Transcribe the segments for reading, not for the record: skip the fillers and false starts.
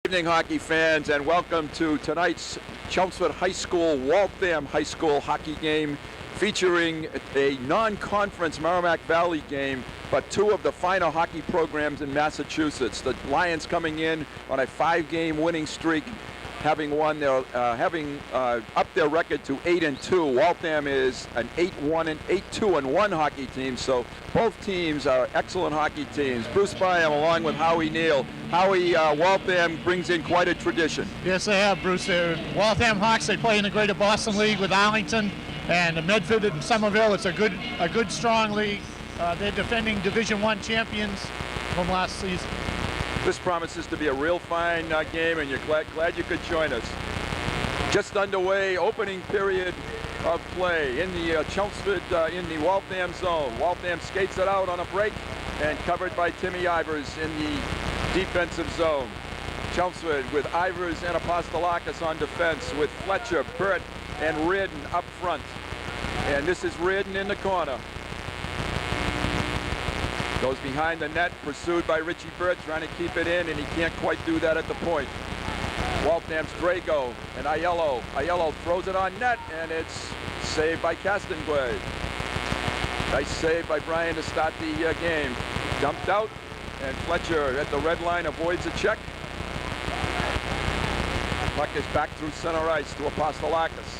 Good evening, hockey fans, and welcome to tonight's Chelmsford High School Waltham High School hockey game featuring a non-conference Merrimack Valley game, but two of the finer hockey programs in Massachusetts. The Lions coming in on a 5-game winning streak, having won their upped their record to 8-2. Waltham is an 8-2-1 hockey team, so both teams are excellent hockey teams. Bruce Byam along with Howie Neal. Howie, Waltham brings in quite a tradition. Yes, they have, Bruce. Waltham Hawks, they play in the Greater Boston League with Arlington and Medford and Somerville. It's a good, strong league. They're defending Division I champions from last season. This promises to be a real fine game, and you're glad you could join us. Just underway, opening period of play in the Chelmsford, in the Waltham zone. Waltham skates it out on a break and covered by Timmy Ivers in the defensive zone. Chelmsford with Ivers and Apostolakis on defense, with Fletcher, Burt, and Reardon up front. And this is Reardon in the corner. Goes behind the net, pursued by Richie Burt, trying to keep it in, and he can't quite do that at the point. Waltham's Drago and Aiello. Aiello throws it on net, and it's saved by Castonguay. Nice save by Brian to start the game. Dumped out, and Fletcher at the red line avoids a check. Puck is back through center ice to Apostolakis.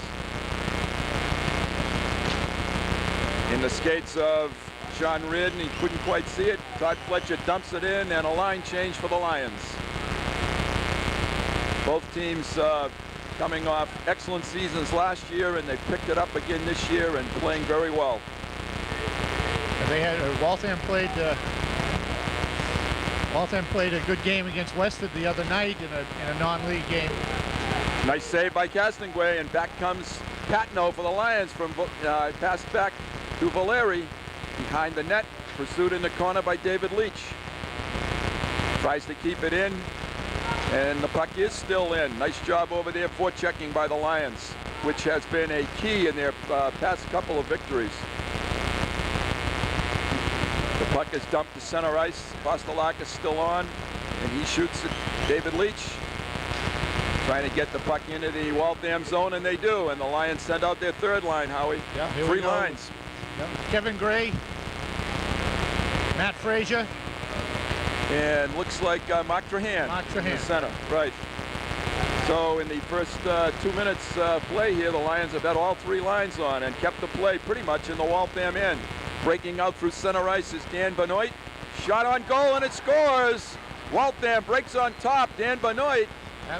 In the skates of John Reardon, he couldn't quite see it. Todd Fletcher dumps it in, and a line change for the Lions. Both teams coming off excellent seasons last year, and they've picked it up again this year and playing very well. And they had Waltham played a good game against Westford the other night in a non-league game. Nice save by Castonguay, and back comes Patno for the Lions from passed back to Valeri. Behind the net, pursued in the corner by David Leach. Tries to keep it in, and the puck is still in. Nice job over there, forechecking by the Lions, which has been a key in their past couple of victories. The puck is dumped to center ice. Apostolakis still on, and he shoots at David Leach. Trying to get the puck into the Waltham zone, and they do, and the Lions send out their third line, Howie. Yeah, 3 lines. Kevin Gray, Matt Frazier, and looks like Mark Trahan in the center. Right. So in the first 2 minutes play here, the Lions have had all 3 lines on and kept the play pretty much in the Waltham end. Breaking out through center ice is Dan Benoit. Shot on goal, and it scores. Waltham breaks on top. Dan Benoit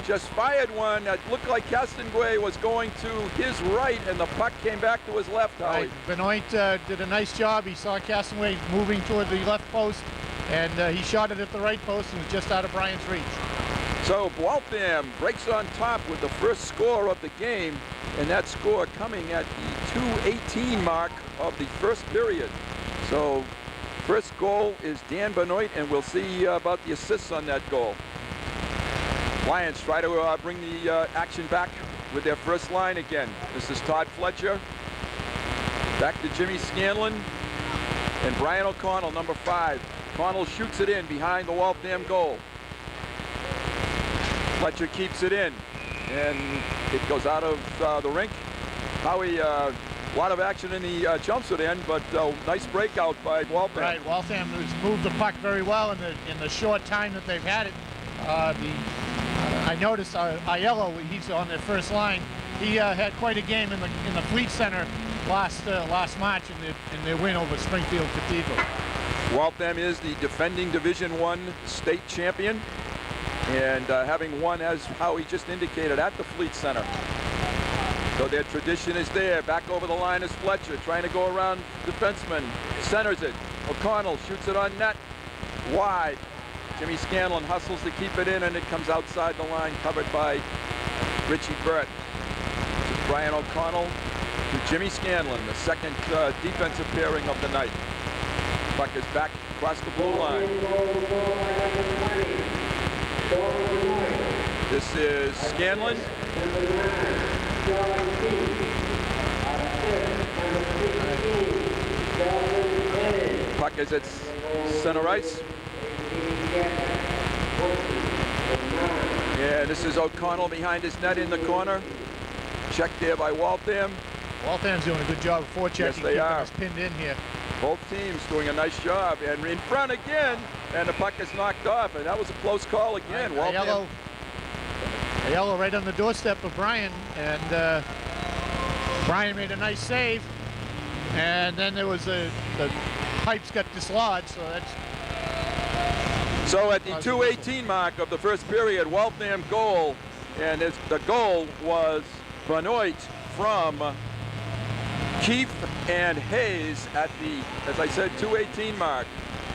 just fired one that looked like Castonguay was going to his right, and the puck came back to his left, Howie. Right. Benoit did a nice job. He saw Castonguay moving toward the left post, and he shot it at the right post, and was just out of Brian's reach. So Waltham breaks on top with the first score of the game, and that score coming at the 2:18 mark of the first period. So first goal is Dan Benoit, and we'll see about the assists on that goal. Lions try to bring the action back with their first line again. This is Todd Fletcher. Back to Jimmy Scanlon and Brian O'Connell, number 5. O'Connell shoots it in behind the Waltham goal. Fletcher keeps it in, and it goes out of the rink. Howie, a lot of action in the Chelmsford end, but nice breakout by Waltham. Right, Waltham has moved the puck very well in the short time that they've had it. I noticed Aiello, he's on their first line. He had quite a game in the Fleet Center last March in their win over Springfield Cathedral. Waltham is the defending Division I state champion, and having won, as Howie just indicated, at the Fleet Center. So their tradition is there. Back over the line is Fletcher, trying to go around defenseman. Centers it. O'Connell shoots it on net. Wide. Jimmy Scanlon hustles to keep it in, and it comes outside the line, covered by Richie Burt. This is Brian O'Connell to Jimmy Scanlon, the second defensive pairing of the night. Puck is back across the blue line. This is Scanlon. Puck is at center ice. And this is O'Connell behind his net in the corner. Check there by Waltham. Waltham's doing a good job of forechecking. Yes, they are. Us pinned in here. Both teams doing a nice job. And in front again, and the puck is knocked off. And that was a close call again. Waltham. Aiello right on the doorstep of Brian. And Brian made a nice save. And then there was the pipes got dislodged. So that's... So at the 2:18 mark of the first period, Waltham goal. And the goal was Benoit from Keefe and Hayes at the, as I said, 2:18 mark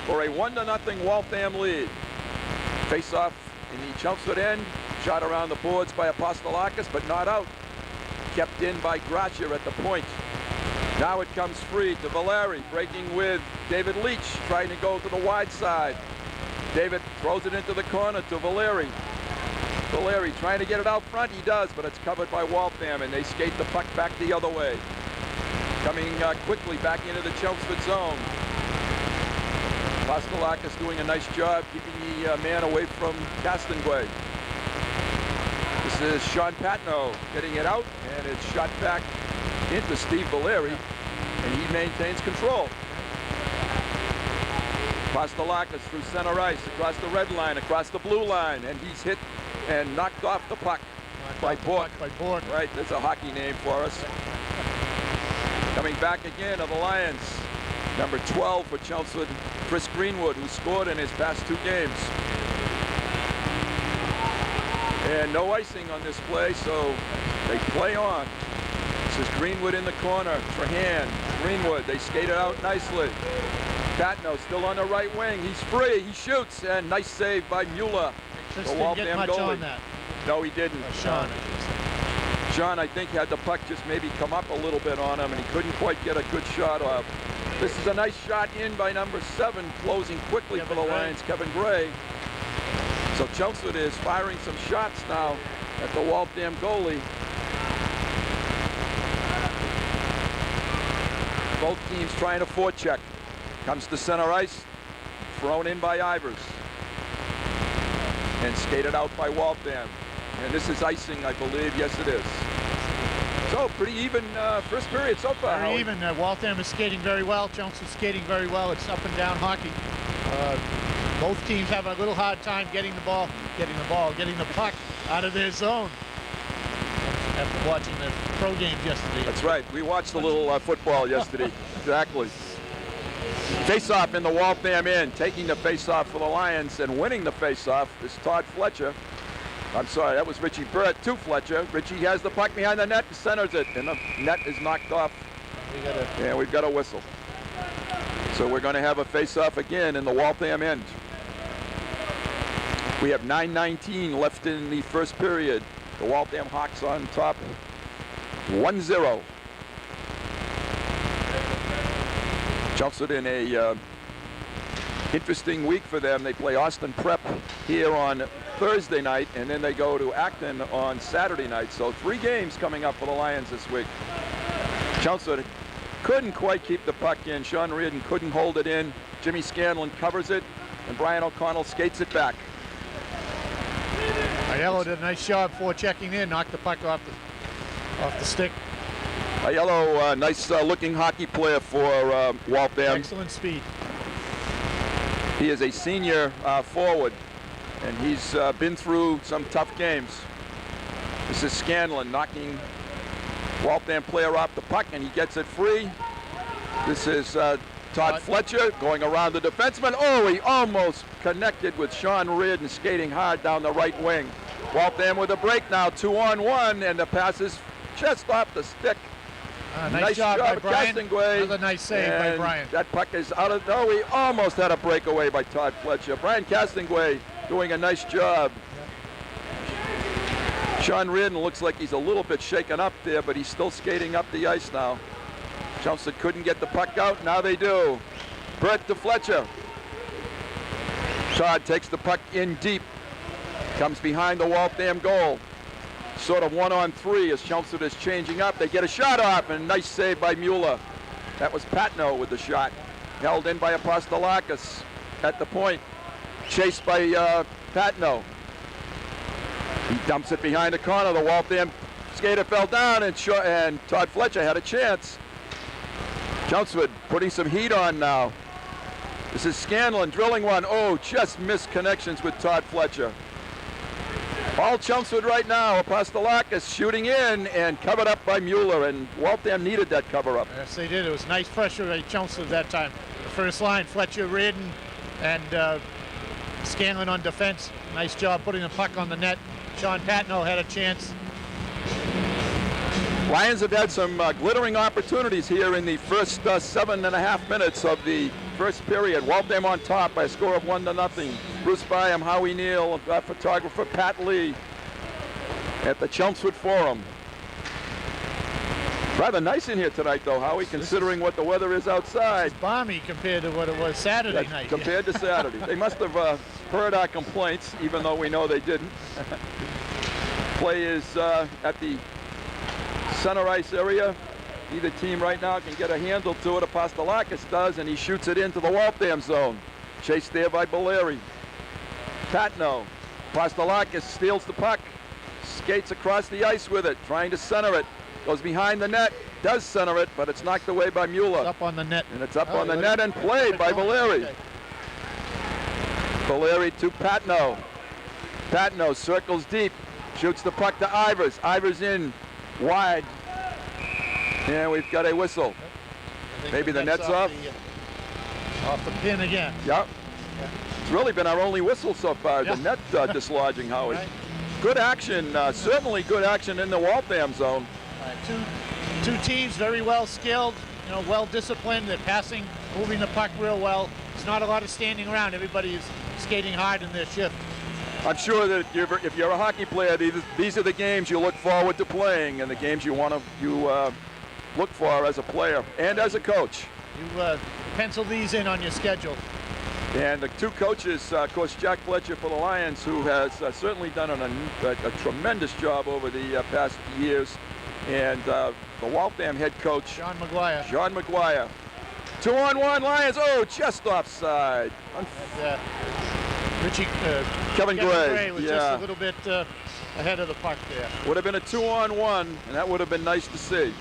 for a 1-0 Waltham lead. Face off in the Chelmsford end, shot around the boards by Apostolakis, but not out. Kept in by Gracia at the point. Now it comes free to Valeri, breaking with David Leach, trying to go to the wide side. David throws it into the corner to Valeri. Valeri trying to get it out front, he does, but it's covered by Waltham, and they skate the puck back the other way. Coming quickly back into the Chelmsford zone. Apostolakis doing a nice job keeping the man away from Castonguay. This is Sean Patno getting it out, and it's shot back into Steve Valeri, and he maintains control. Apostolakis through center ice, across the red line, across the blue line, and he's hit and knocked off the puck by Bork. Right, that's a hockey name for us. Coming back again are the Lions. Number 12 for Chelmsford, Chris Greenwood, who scored in his past 2 games. And no icing on this play, so they play on. This is Greenwood in the corner, Trahan, Greenwood, they skate it out nicely. Patno still on the right wing, he's free, he shoots, and nice save by Mueller. Just didn't get much on that. No, he didn't. Sean. Sean, I think, had the puck just maybe come up a little bit on him, and he couldn't quite get a good shot off. This is a nice shot in by number 7, closing quickly for the Lions, Kevin Gray. So Chelmsford is firing some shots now at the Waltham goalie. Both teams trying to forecheck. Comes to center ice, thrown in by Ivers. And skated out by Waltham. And this is icing, I believe. Yes, it is. So pretty even first period so far. Very even. Waltham is skating very well. Chelmsford skating very well. It's up and down hockey. Both teams have a little hard time getting the puck out of their zone. After watching the pro games yesterday. That's right. We watched a little football yesterday. Exactly. Face-off in the Waltham end. Taking the face-off for the Lions and winning the face-off is Todd Fletcher. I'm sorry, that was Richie Burt to Fletcher. Richie has the puck behind the net and centers it, and the net is knocked off. And we've got a whistle. So we're going to have a face-off again in the Waltham end. We have 9:19 left in the first period. The Waltham Hawks on top, 1-0. Chelmsford in a interesting week for them. They play Austin Prep here on Thursday night, and then they go to Acton on Saturday night. So 3 games coming up for the Lions this week. Chelmsford couldn't quite keep the puck in. Sean Reardon couldn't hold it in. Jimmy Scanlon covers it, and Brian O'Connell skates it back. Aiello did a nice job forechecking in, knocked the puck off the stick. Aiello, nice looking hockey player for Waltham. Excellent speed. He is a senior forward, and he's been through some tough games. This is Scanlon knocking Waltham player off the puck, and he gets it free. This is Todd Fletcher going around the defenseman. Oh, he almost connected with Sean Reardon skating hard down the right wing. Waltham with a break now, 2-on-1, and the pass is just off the stick. Nice job by Brian. Castonguay. Another nice save by Brian. That puck is out of, oh, he almost had a breakaway by Todd Fletcher. Brian Castonguay doing a nice job. Yep. Sean Reardon looks like he's a little bit shaken up there, but he's still skating up the ice now. Chelmsford couldn't get the puck out, now they do. Burt to Fletcher. Todd takes the puck in deep. Comes behind the Waltham goal. Sort of 1-on-3 as Chelmsford is changing up. They get a shot off, and a nice save by Mueller. That was Patno with the shot. Held in by Apostolakis at the point. Chased by Patno. He dumps it behind the corner. The Waltham skater fell down, and Todd Fletcher had a chance. Chelmsford putting some heat on now. This is Scanlon drilling one. Oh, just missed connections with Todd Fletcher. All Chelmsford right now. Apostolakis shooting in and covered up by Mueller, and Waltham needed that cover up. Yes, they did. It was nice pressure by Chelmsford that time. The first line, Fletcher, Reardon, and Scanlon on defense. Nice job putting the puck on the net. Sean Patno had a chance. Lions have had some glittering opportunities here in the first 7.5 minutes of the first period. Waltham on top by a score of 1-0. Bruce Byam, Howie Neal, photographer Pat Lee at the Chelmsford Forum. Rather nice in here tonight, though, Howie, considering what the weather is outside. It's balmy compared to what it was Saturday night. Compared to Saturday. They must have heard our complaints, even though we know they didn't. Play is at the center ice area. Either team right now can get a handle to it. Apostolakis does, and he shoots it into the Waltham zone. Chased there by Valeri. Patno. Apostolakis steals the puck. Skates across the ice with it, trying to center it. Goes behind the net. Does center it, but it's knocked away by Mueller. It's up on the net. And it's up on the net and played by Valeri. Okay. Valeri to Patno. Patno circles deep. Shoots the puck to Ivers. Ivers in wide. And we've got a whistle. Maybe the net's off. Off the pin again. Yep. It's really been our only whistle so far, the net dislodging, Howard. Right. Good action, certainly good action in the Waltham zone. Two teams very well skilled, well disciplined. They're passing, moving the puck real well. It's not a lot of standing around. Everybody is skating hard in their shift. I'm sure that if you're a hockey player, these are the games you look forward to playing, and the games you look for as a player and as a coach. You pencil these in on your schedule. And the two coaches, of course, Jack Fletcher for the Lions, who has certainly done a tremendous job over the past years, and the Waltham head coach, John McGuire. John McGuire. 2-on-1 Lions. Oh, just offside. Kevin Gray was just a little bit ahead of the puck there. Would have been a 2-on-1, and that would have been nice to see.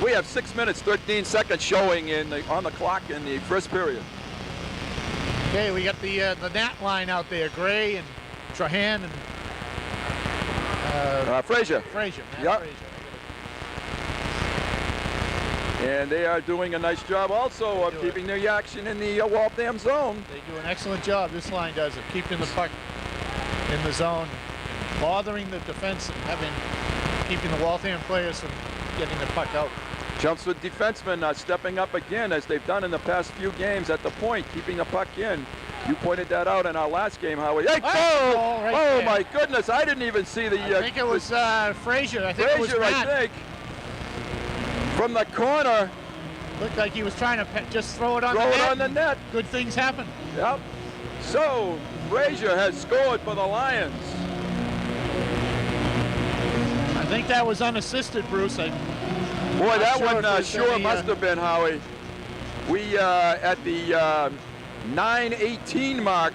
We have 6 minutes, 13 seconds showing on the clock in the first period. Okay, we got the Nat line out there, Gray and Trahan and Frazier. Frazier. Yep. Frazier. And they are doing a nice job also of keeping their action in the Waltham zone. They do an excellent job, this line does, of keeping the puck in the zone, bothering the defense and keeping the Waltham players from getting the puck out. Chelmsford defensemen stepping up again, as they've done in the past few games at the point, keeping the puck in. You pointed that out in our last game, Howie. Hey, goal right oh there. My goodness, I didn't even see the... I think it was Frazier. I think it was Matt. I think. From the corner. Looked like he was trying to just throw it on the net. Good things happen. Yep. So, Frazier has scored for the Lions. I think that was unassisted, Bruce. Boy, that one sure must have been, Howie. We at the 9:18 mark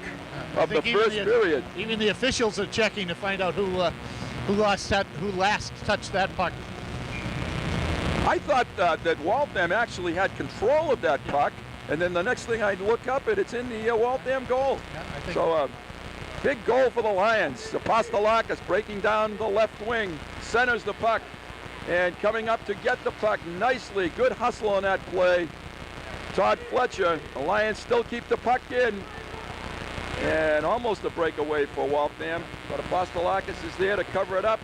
of the first period. Even the officials are checking to find out who last touched that puck. I thought that Waltham actually had control of that puck, and then the next thing I look up, it's in the Waltham goal. Yeah, I think so big goal for the Lions. Apostolakis breaking down the left wing, centers the puck, and coming up to get the puck nicely. Good hustle on that play. Todd Fletcher. The Lions still keep the puck in, and almost a breakaway for Waltham, but Apostolakis is there to cover it up.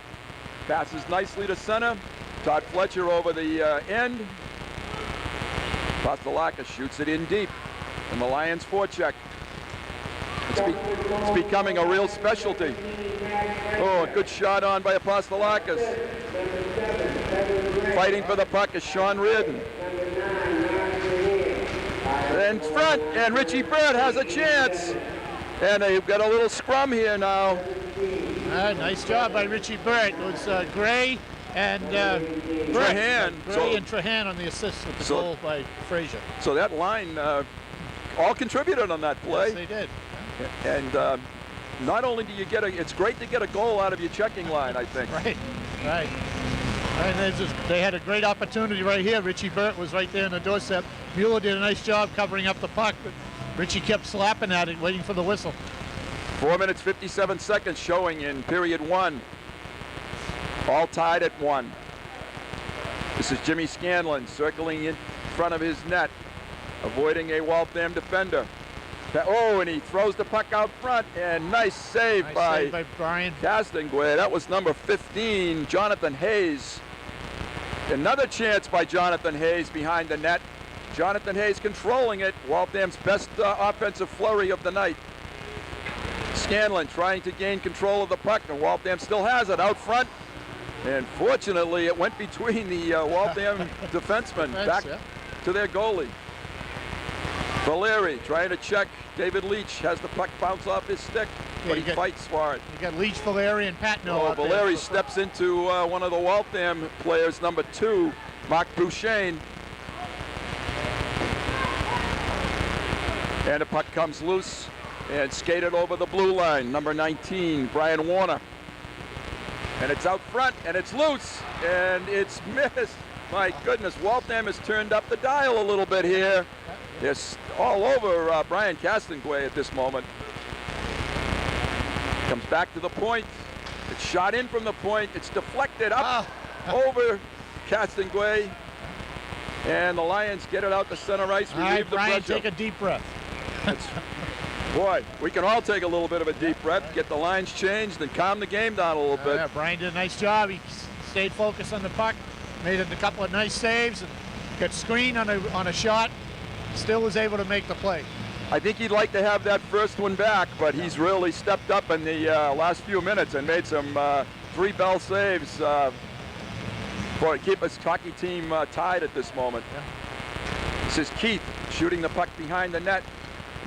Passes nicely to center. Todd Fletcher over the end. Apostolakis shoots it in deep, and the Lions forecheck. It's becoming a real specialty. Oh, a good shot on by Apostolakis. Fighting for the puck is Sean Reardon. In front, and Richie Bird has a chance. And they've got a little scrum here now. Nice job by Richie Bird. It was Gray and Trahan. Gray and Trahan on the assist with the goal by Frazier. So that line all contributed on that play. Yes, they did. And not only do you get it's great to get a goal out of your checking line, I think. Right. And they had a great opportunity right here. Richie Burt was right there in the doorstep. Mueller did a nice job covering up the puck, but Richie kept slapping at it, waiting for the whistle. 4 minutes, 57 seconds showing in period one. All tied at 1. This is Jimmy Scanlon circling in front of his net, avoiding a Waltham defender. Oh, and he throws the puck out front, and nice save by Brian Castonguay. That was number 15, Jonathan Hayes. Another chance by Jonathan Hayes behind the net. Jonathan Hayes controlling it. Waltham's best offensive flurry of the night. Scanlon trying to gain control of the puck, and Waltham still has it out front. And fortunately, it went between the Waltham defensemen back to their goalie. Valeri trying to check. David Leach has the puck bounce off his stick, but he fights for it. You got Leach, Valeri, and Patno. Valeri steps into one of the Waltham players, number 2, Mark Bouchane. And the puck comes loose and skated over the blue line. Number 19, Brian Warner. And it's out front, and it's loose, and it's missed. My goodness, Waltham has turned up the dial a little bit here. It's all over Brian Castonguay at this moment. Comes back to the point. It's shot in from the point. It's deflected up over Castonguay. And the Lions get it out to center ice. All right, Brian, take a deep breath. Boy, we can all take a little bit of a deep breath, get the lines changed, and calm the game down a little bit. Yeah, Brian did a nice job. He stayed focused on the puck, made a couple of nice saves, and got screened on a shot. Still was able to make the play. I think he'd like to have that first one back, but he's really stepped up in the last few minutes and made some 3 bell saves to keep his hockey team tied at this moment. Yeah. This is Keith shooting the puck behind the net.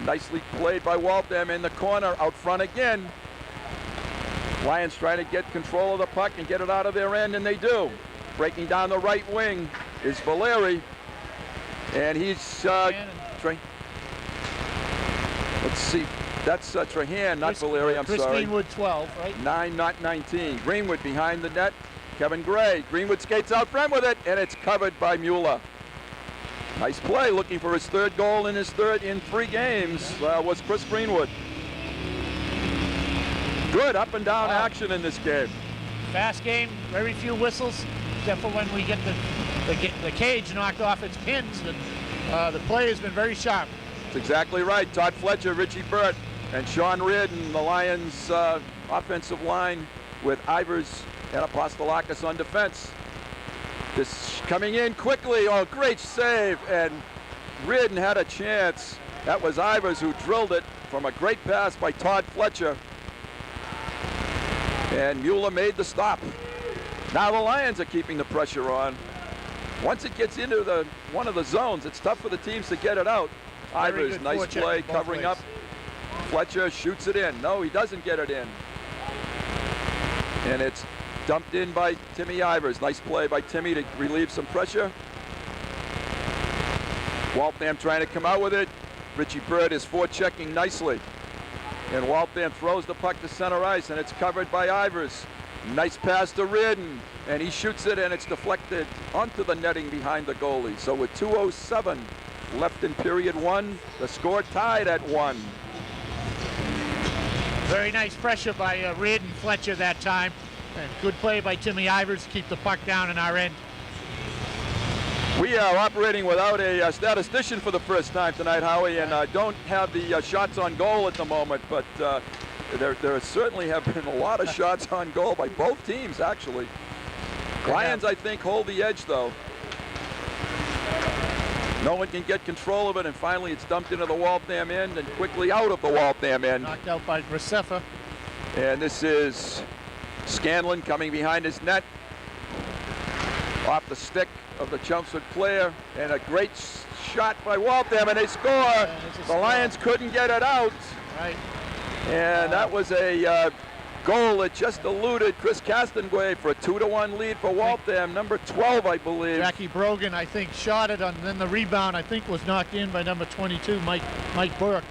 Nicely played by Waltham in the corner, out front again. Lions trying to get control of the puck and get it out of their end, and they do. Breaking down the right wing is Valeri. And he's, let's see, that's Trahan, not Valeri, I'm Chris sorry. Greenwood, 12, right? 9, not 19. Greenwood behind the net. Kevin Gray. Greenwood skates out front with it, and it's covered by Mueller. Nice play, looking for his 3rd goal in 3 games, was Chris Greenwood. Good up and down action in this game. Fast game, very few whistles, except for when we get the cage knocked off its pins, but the play has been very sharp. That's exactly right. Todd Fletcher, Richie Burt, and Sean Reardon, the Lions offensive line with Ivers and Apostolakis on defense. This coming in quickly. Oh, great save. And Reardon had a chance. That was Ivers who drilled it from a great pass by Todd Fletcher. And Mueller made the stop. Now the Lions are keeping the pressure on. Once it gets into one of the zones, it's tough for the teams to get it out. Ivers, nice play, covering up. Fletcher shoots it in. No, he doesn't get it in. And it's dumped in by Timmy Ivers. Nice play by Timmy to relieve some pressure. Waltham trying to come out with it. Richie Burt is forechecking nicely. And Waltham throws the puck to center ice, and it's covered by Ivers. Nice pass to Reardon, and he shoots it, and it's deflected onto the netting behind the goalie. So with 2:07 left in period 1, the score tied at 1. Very nice pressure by Reardon Fletcher that time. And good play by Timmy Ivers to keep the puck down in our end. We are operating without a statistician for the first time tonight, Howie, and don't have the shots on goal at the moment, but there certainly have been a lot of shots on goal by both teams, actually. Lions, I think, hold the edge, though. No one can get control of it, and finally it's dumped into the Waltham end and quickly out of the Waltham end. Knocked out by Graceffa. And this is Scanlon coming behind his net, off the stick of the Chelmsford player, and a great shot by Waltham, and they score. The Lions couldn't get it out. Right. And that was a goal that just eluded Chris Castonguay for a 2-1 lead for Waltham, number 12, I believe. Jackie Brogan, I think, shot it, and then the rebound, I think, was knocked in by number 22, Mike Burke.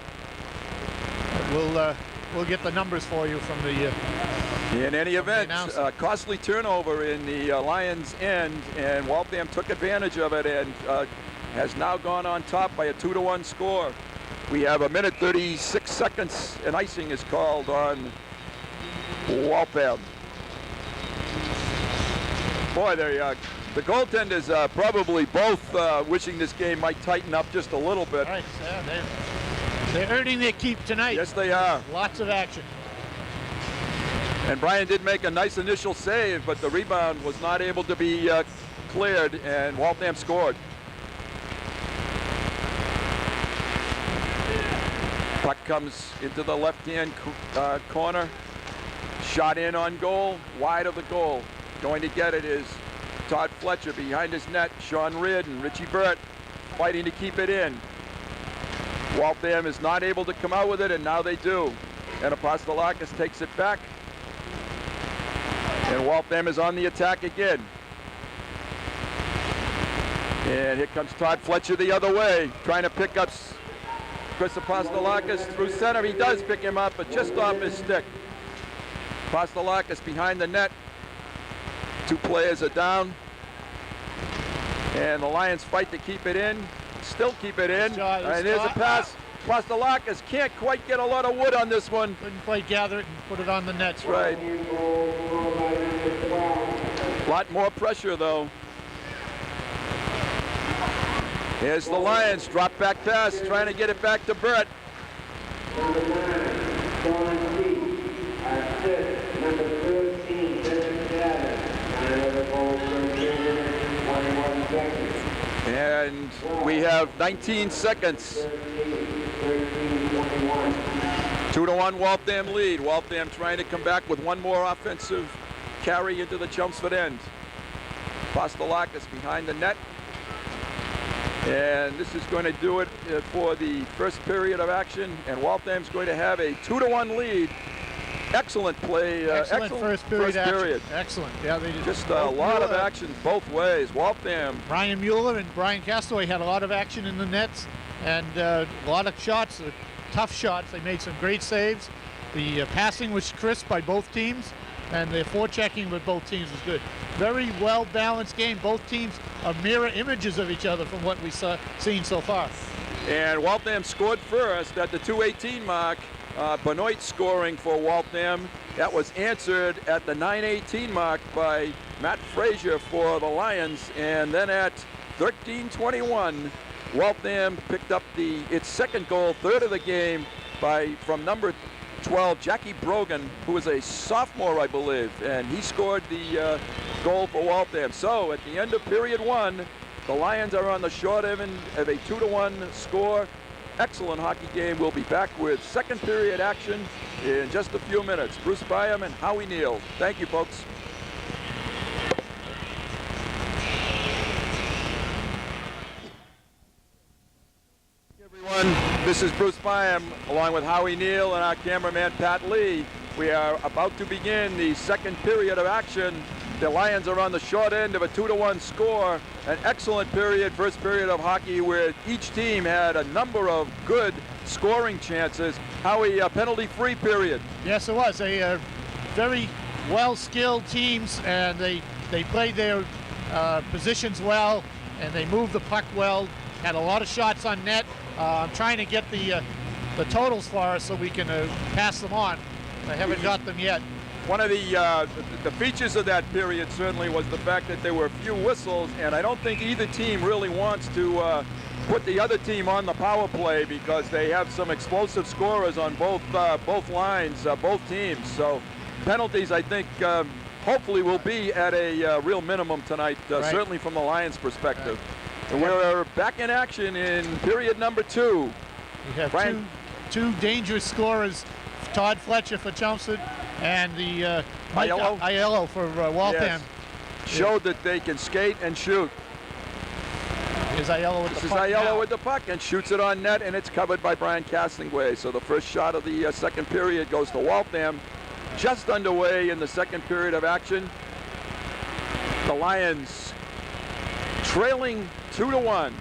We'll we'll get the numbers for you from the. In any event, announcer. costly turnover in the Lions' end, and Waltham took advantage of it and has now gone on top by a 2-1 score. We have 1 minute 36 seconds, and icing is called on Waltham. Boy, the goaltenders probably both wishing this game might tighten up just a little bit. Right, they're earning their keep tonight. Yes, they are. Lots of action. And Brian did make a nice initial save, but the rebound was not able to be cleared, and Waltham scored. Puck comes into the left-hand corner. Shot in on goal, wide of the goal. Going to get it is Todd Fletcher behind his net. Sean Reardon, Richie Burt fighting to keep it in. Waltham is not able to come out with it, and now they do. And Apostolakis takes it back. And Waltham is on the attack again. And here comes Todd Fletcher the other way, trying to pick up Chris Apostolakis through center. He does pick him up, but just off his stick. Apostolakis behind the net. 2 players are down. And the Lions fight to keep it in. Still keep it in. And here's a pass. Apostolakis can't quite get a lot of wood on this one. Couldn't quite gather it and put it on the nets. Right. A lot more pressure, though. Here's the Lions. Drop back pass, trying to get it back to Burt. And we have 19 seconds. 2-1 Waltham lead. Waltham trying to come back with one more offensive carry into the Chelmsford end. Apostolakis behind the net. And this is going to do it for the first period of action. And Waltham's going to have a 2-1 lead. Excellent play. Excellent first period. Excellent. Yeah, they did. Just a lot of action both ways. Waltham. Brian Mueller and Brian Castaway had a lot of action in the nets, and a lot of shots, tough shots. They made some great saves. The passing was crisp by both teams, and the forechecking with both teams was good. Very well balanced game. Both teams are mirror images of each other from what we've seen so far. And Waltham scored first at the 2:18 mark. Benoit scoring for Waltham. That was answered at the 9:18 mark by Matt Frazier for the Lions. And then at 13:21, Waltham picked up its second goal, third of the game, from number 12, Jackie Brogan, who is a sophomore, I believe, and he scored the goal for Waltham. So at the end of period 1, the Lions are on the short end of a 2-1 score. Excellent hockey game. We'll be back with second period action in just a few minutes. Bruce Byam and Howie Neal. Thank you, folks. Everyone, this is Bruce Byam along with Howie Neal and our cameraman Pat Lee. We are about to begin the second period of action. The Lions are on the short end of a 2-1 score. An excellent first period of hockey where each team had a number of good scoring chances. Howie, a penalty-free period. Yes, it was. Very well-skilled teams, and they played their positions well, and they moved the puck well. Had a lot of shots on net. I'm trying to get the totals for us so we can pass them on. I haven't got them yet. One of the features of that period certainly was the fact that there were few whistles, and I don't think either team really wants to put the other team on the power play because they have some explosive scorers on both lines, both teams. So penalties, I think, hopefully will be at a real minimum tonight, right. Certainly from the Lions' perspective. Right. We're back in action in period number 2. We have two dangerous scorers, Todd Fletcher for Chelmsford and the Mike Aiello for Waltham. Yes. Showed that they can skate and shoot. Here's Aiello with the puck. This is Aiello now. with the puck and shoots it on net, and it's covered by Brian Castingway. So the first shot of the second period goes to Waltham. Just underway in the second period of action. The Lions trailing 2-1.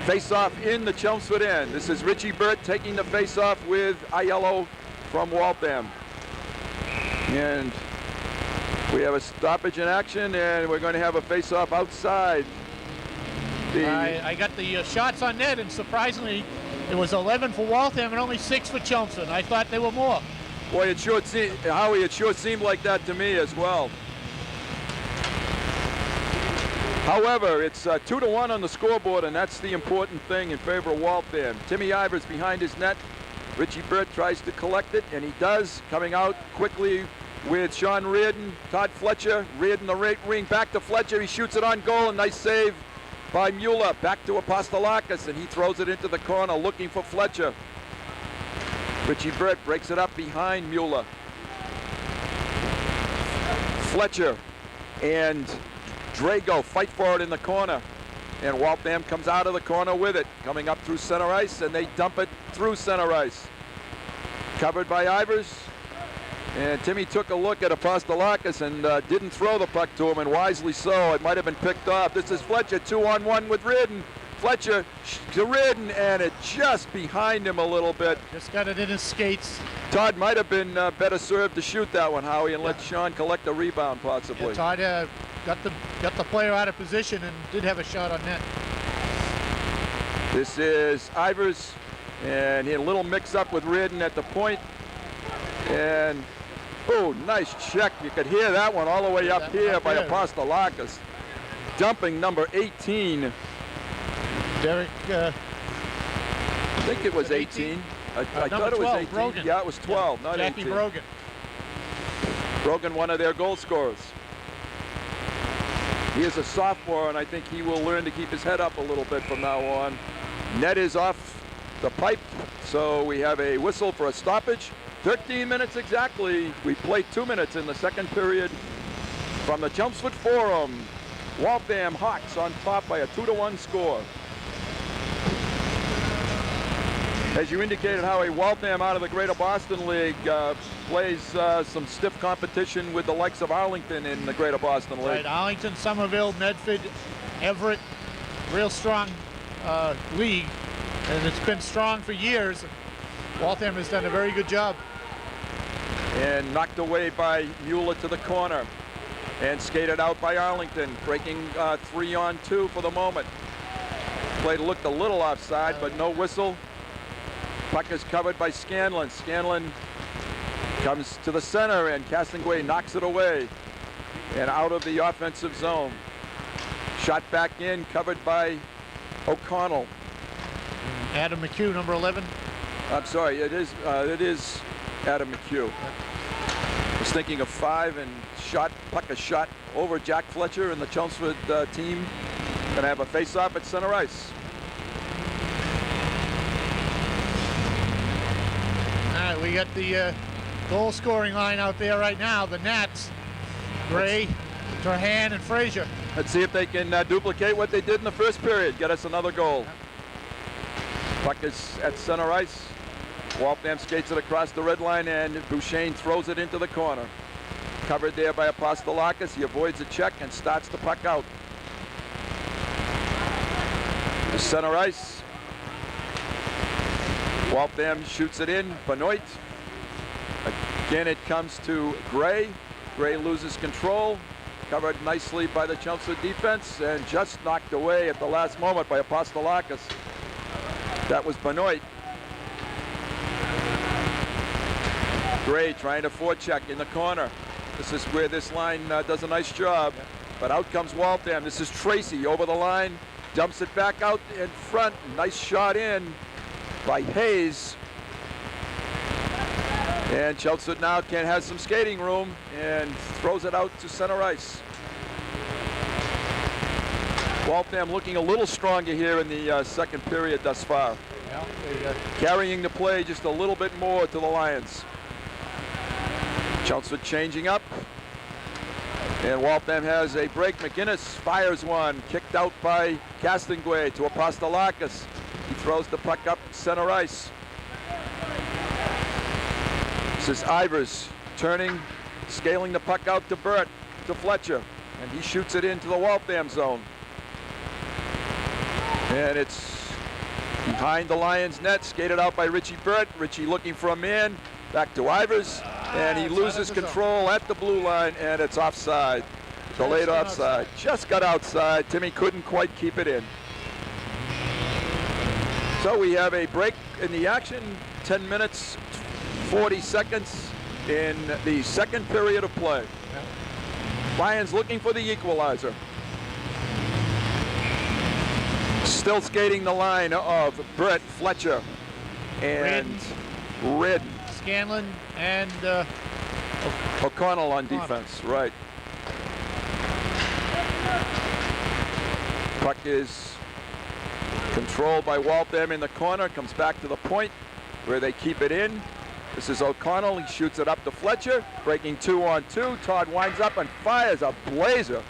Face-off in the Chelmsford end. This is Richie Burt taking the face-off with Aiello from Waltham. And we have a stoppage in action, and we're going to have a face-off outside. I got the shots on net, and surprisingly, it was 11 for Waltham and only 6 for Chelmsford. I thought there were more. Boy, it sure seemed like that to me as well. However, it's 2-1 on the scoreboard, and that's the important thing in favor of Waltham. Timmy Ivers behind his net. Richie Burt tries to collect it, and he does, coming out quickly with Sean Reardon. Todd Fletcher, Reardon the right wing, back to Fletcher. He shoots it on goal, a nice save by Mueller. Back to Apostolakis, and he throws it into the corner looking for Fletcher. Richie Burt breaks it up behind Mueller. Fletcher and Drago fight for it in the corner, and Waltham comes out of the corner with it, coming up through center ice, and they dump it through center ice. Covered by Ivers, and Timmy took a look at Apostolakis and didn't throw the puck to him, and wisely so. It might have been picked off. This is Fletcher 2-on-1 with Reardon. Fletcher to Reardon, and it just behind him a little bit. Just got it in his skates. Todd might have been better served to shoot that one, Howie, and let Sean collect a rebound possibly. Yeah, Todd got the player out of position and did have a shot on net. This is Ivers, and he had a little mix-up with Reardon at the point. And, oh, nice check. You could hear that one all the way up here by Apostolakis. Dumping number 18. Derek, I think it was 18. I thought it was 18. Brogan. Yeah, it was 12, not Jackie 18. Brogan. Brogan, one of their goal scorers. He is a sophomore, and I think he will learn to keep his head up a little bit from now on. Net is off the pipe, so we have a whistle for a stoppage. 13 minutes exactly. We played 2 minutes in the second period. From the Chelmsford Forum, Waltham Hawks on top by a 2-1 score. As you indicated, Howie, Waltham out of the Greater Boston League plays some stiff competition with the likes of Arlington in the Greater Boston League. Right, Arlington, Somerville, Medford, Everett, real strong league, and it's been strong for years. Waltham has done a very good job. And knocked away by Mueller to the corner, and skated out by Arlington, breaking 3-on-2 for the moment. Play looked a little offside, but no whistle. Puck is covered by Scanlon. Scanlon comes to the center, and Castonguay knocks it away and out of the offensive zone. Shot back in, covered by O'Connell. Adam McHugh, number 11. I'm sorry, it is Adam McHugh. I was thinking of 5, and puck a shot over Jack Fletcher, and the Chelmsford team gonna have a face-off at center ice. All right, we got the goal scoring line out there right now. The Nats, Gray, Trahan, and Frazier. Let's see if they can duplicate what they did in the first period. Get us another goal. Puck is at center ice. Waltham skates it across the red line, and Bouchane throws it into the corner. Covered there by Apostolakis. He avoids a check and starts the puck out. To center ice. Waltham shoots it in. Benoit. Again, it comes to Gray. Gray loses control. Covered nicely by the Chelmsford defense, and just knocked away at the last moment by Apostolakis. That was Benoit. Gray trying to forecheck in the corner. This is where this line does a nice job. But out comes Waltham. This is Tracy over the line. Dumps it back out in front. Nice shot in by Hayes. And Chelmsford now has some skating room and throws it out to center ice. Waltham looking a little stronger here in the second period thus far. Yeah, carrying the play just a little bit more to the Lions. Chelmsford changing up. And Waltham has a break. McInnes fires one. Kicked out by Castonguay to Apostolakis. He throws the puck up center ice. This is Ivers turning, scaling the puck out to Burt, to Fletcher. And he shoots it into the Waltham zone. And it's behind the Lions net, skated out by Richie Burt. Richie looking for a man. Back to Ivers, and he loses control at the blue line, and it's offside. Delayed offside. Just got outside. Timmy couldn't quite keep it in. So we have a break in the action. 10 minutes, 40 seconds in the second period of play. Lions looking for the equalizer. Still skating the line of Brett Fletcher and Redden. Scanlon and O'Connell on defense, right. Puck is controlled by Waltham in the corner, comes back to the point where they keep it in. This is O'Connell, he shoots it up to Fletcher, breaking 2-on-2. Todd winds up and fires a blazer.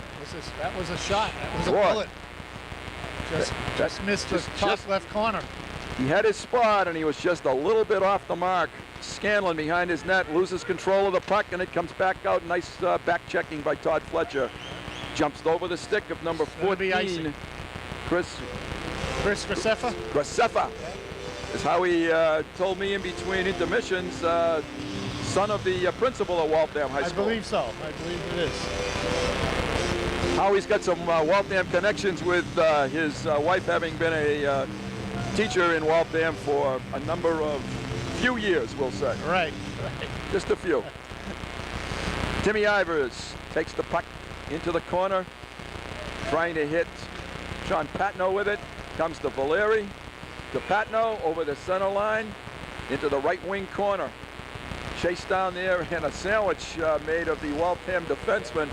That was a shot, that was a bullet. Just missed the top left corner. He had his spot and he was just a little bit off the mark. Scanlon behind his net loses control of the puck and it comes back out. Nice back checking by Todd Fletcher. Jumps over the stick of number 14, Chris Graceffa. Graceffa is how he told me in between intermissions. Son of the principal of Waltham High School. I believe so. I believe it is. Howie's got some Waltham connections with his wife having been a teacher in Waltham for a number of few years, we'll say. Right. Just a few. Timmy Ivers takes the puck into the corner, trying to hit Sean Patno with it. Comes to Valeri, to Patno over the center line, into the right wing corner. Chased down there and a sandwich made of the Waltham defenseman.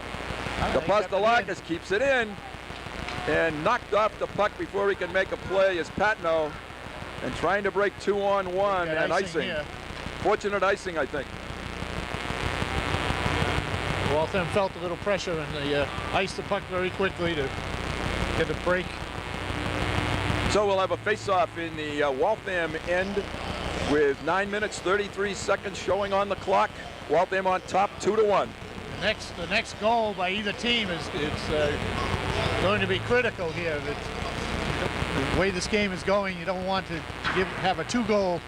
The Pastelakis keeps it in and knocked off the puck before he can make a play is Patno, and trying to break 2-on-1 and icing. Fortunate icing, I think. Waltham felt a little pressure and they iced the puck very quickly to get a break. So we'll have a face-off in the Waltham end with 9 minutes 33 seconds showing on the clock. Waltham on top 2-1. The next goal by either team is going to be critical here. The way this game is going, you don't want to have a 2-goal,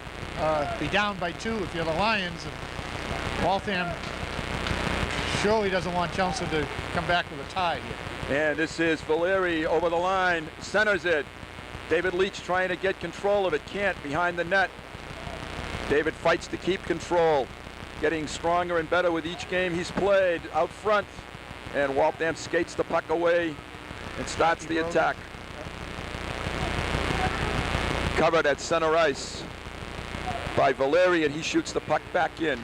be down by 2 if you're the Lions. And Waltham surely doesn't want Chelmsford to come back with a tie here. And this is Valeri over the line, centers it. David Leach trying to get control of it, can't, behind the net. David fights to keep control, getting stronger and better with each game he's played out front. And Waltham skates the puck away and starts the attack. Covered at center ice by Valeri, and he shoots the puck back in.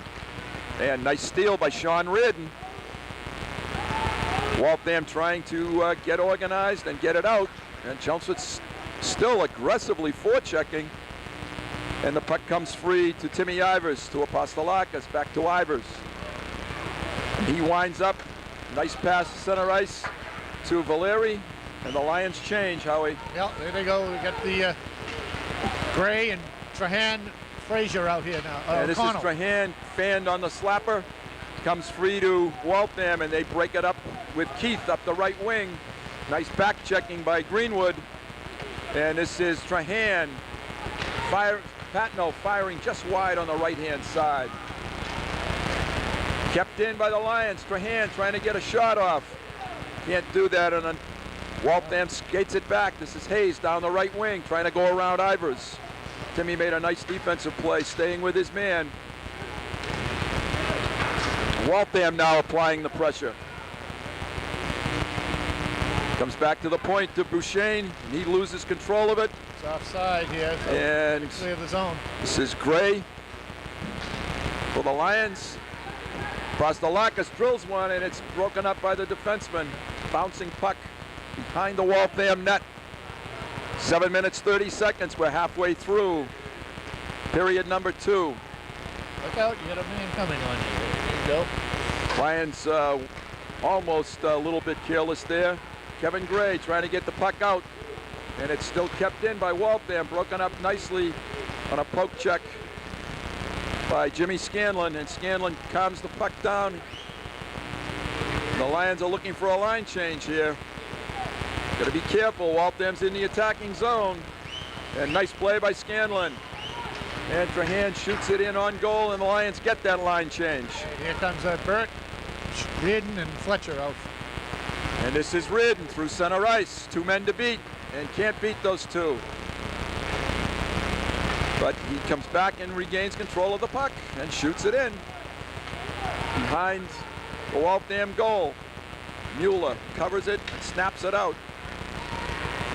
And nice steal by Sean Reardon. Waltham trying to get organized and get it out, and Chelmsford's still aggressively forechecking, and the puck comes free to Timmy Ivers, to Apostolakis, back to Ivers. He winds up, nice pass to center ice to Valeri, and the Lions change, Howie. Yeah, there they go. We got the Gray and Trahan Frazier out here now. And this is Trahan fanned on the slapper, comes free to Waltham, and they break it up with Keith up the right wing. Nice back checking by Greenwood. And this is Trahan, Patno firing just wide on the right-hand side. Kept in by the Lions. Trahan trying to get a shot off. Can't do that, and then Waltham skates it back. This is Hayes down the right wing, trying to go around Ivers. Timmy made a nice defensive play, staying with his man. Waltham now applying the pressure. Comes back to the point to Bouchane. He loses control of it. It's offside here. So and clear the zone. This is Gray for the Lions. Pastelakis drills one, and it's broken up by the defenseman. Bouncing puck behind the Waltham net. 7 minutes 30 seconds. We're halfway through period number 2. Look out! You got a man coming on you. There you go. Lions almost a little bit careless there. Kevin Gray trying to get the puck out, and it's still kept in by Waltham, broken up nicely on a poke check by Jimmy Scanlon, and Scanlon calms the puck down. The Lions are looking for a line change here. Got to be careful. Waltham's in the attacking zone, and nice play by Scanlon. And Trahan shoots it in on goal, and the Lions get that line change. Here comes Burt, Reardon, and Fletcher out. And this is Reardon through center ice. 2 men to beat, and can't beat those 2. But he comes back and regains control of the puck and shoots it in. Behind the Waltham goal. Mueller covers it and snaps it out.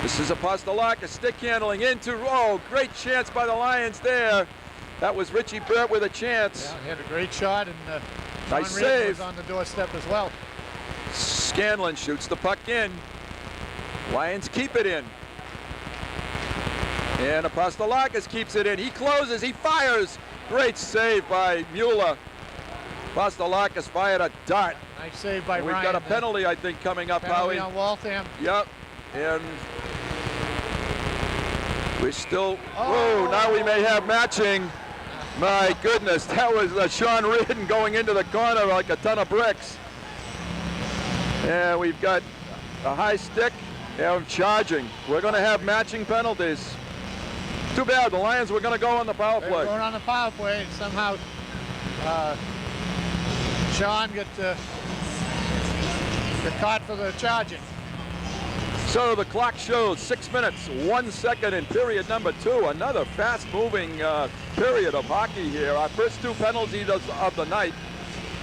This is Apostolakis, stick handling into, oh, great chance by the Lions there. That was Richie Burt with a chance. Yeah, he had a great shot, and nice John Reardon save. was on the doorstep as well. Scanlon shoots the puck in. Lions keep it in. And Apostolakis keeps it in. He closes, he fires. Great save by Mueller. Apostolakis fired a dart. Nice save by And Ryan. we've got a penalty, I think, coming up, penalty Howie. on Waltham. Yep. And we're still, whoa, now we may have matching. My goodness, that was Sean Reardon going into the corner like a ton of bricks. And we've got a high stick and charging. We're going to have matching penalties. Too bad, the Lions were going to go on the power They were play. going on the power play, and somehow Sean got caught for the charging. So the clock shows 6 minutes, 1 second in period number 2. Another fast-moving period of hockey here. Our first 2 penalties of the night.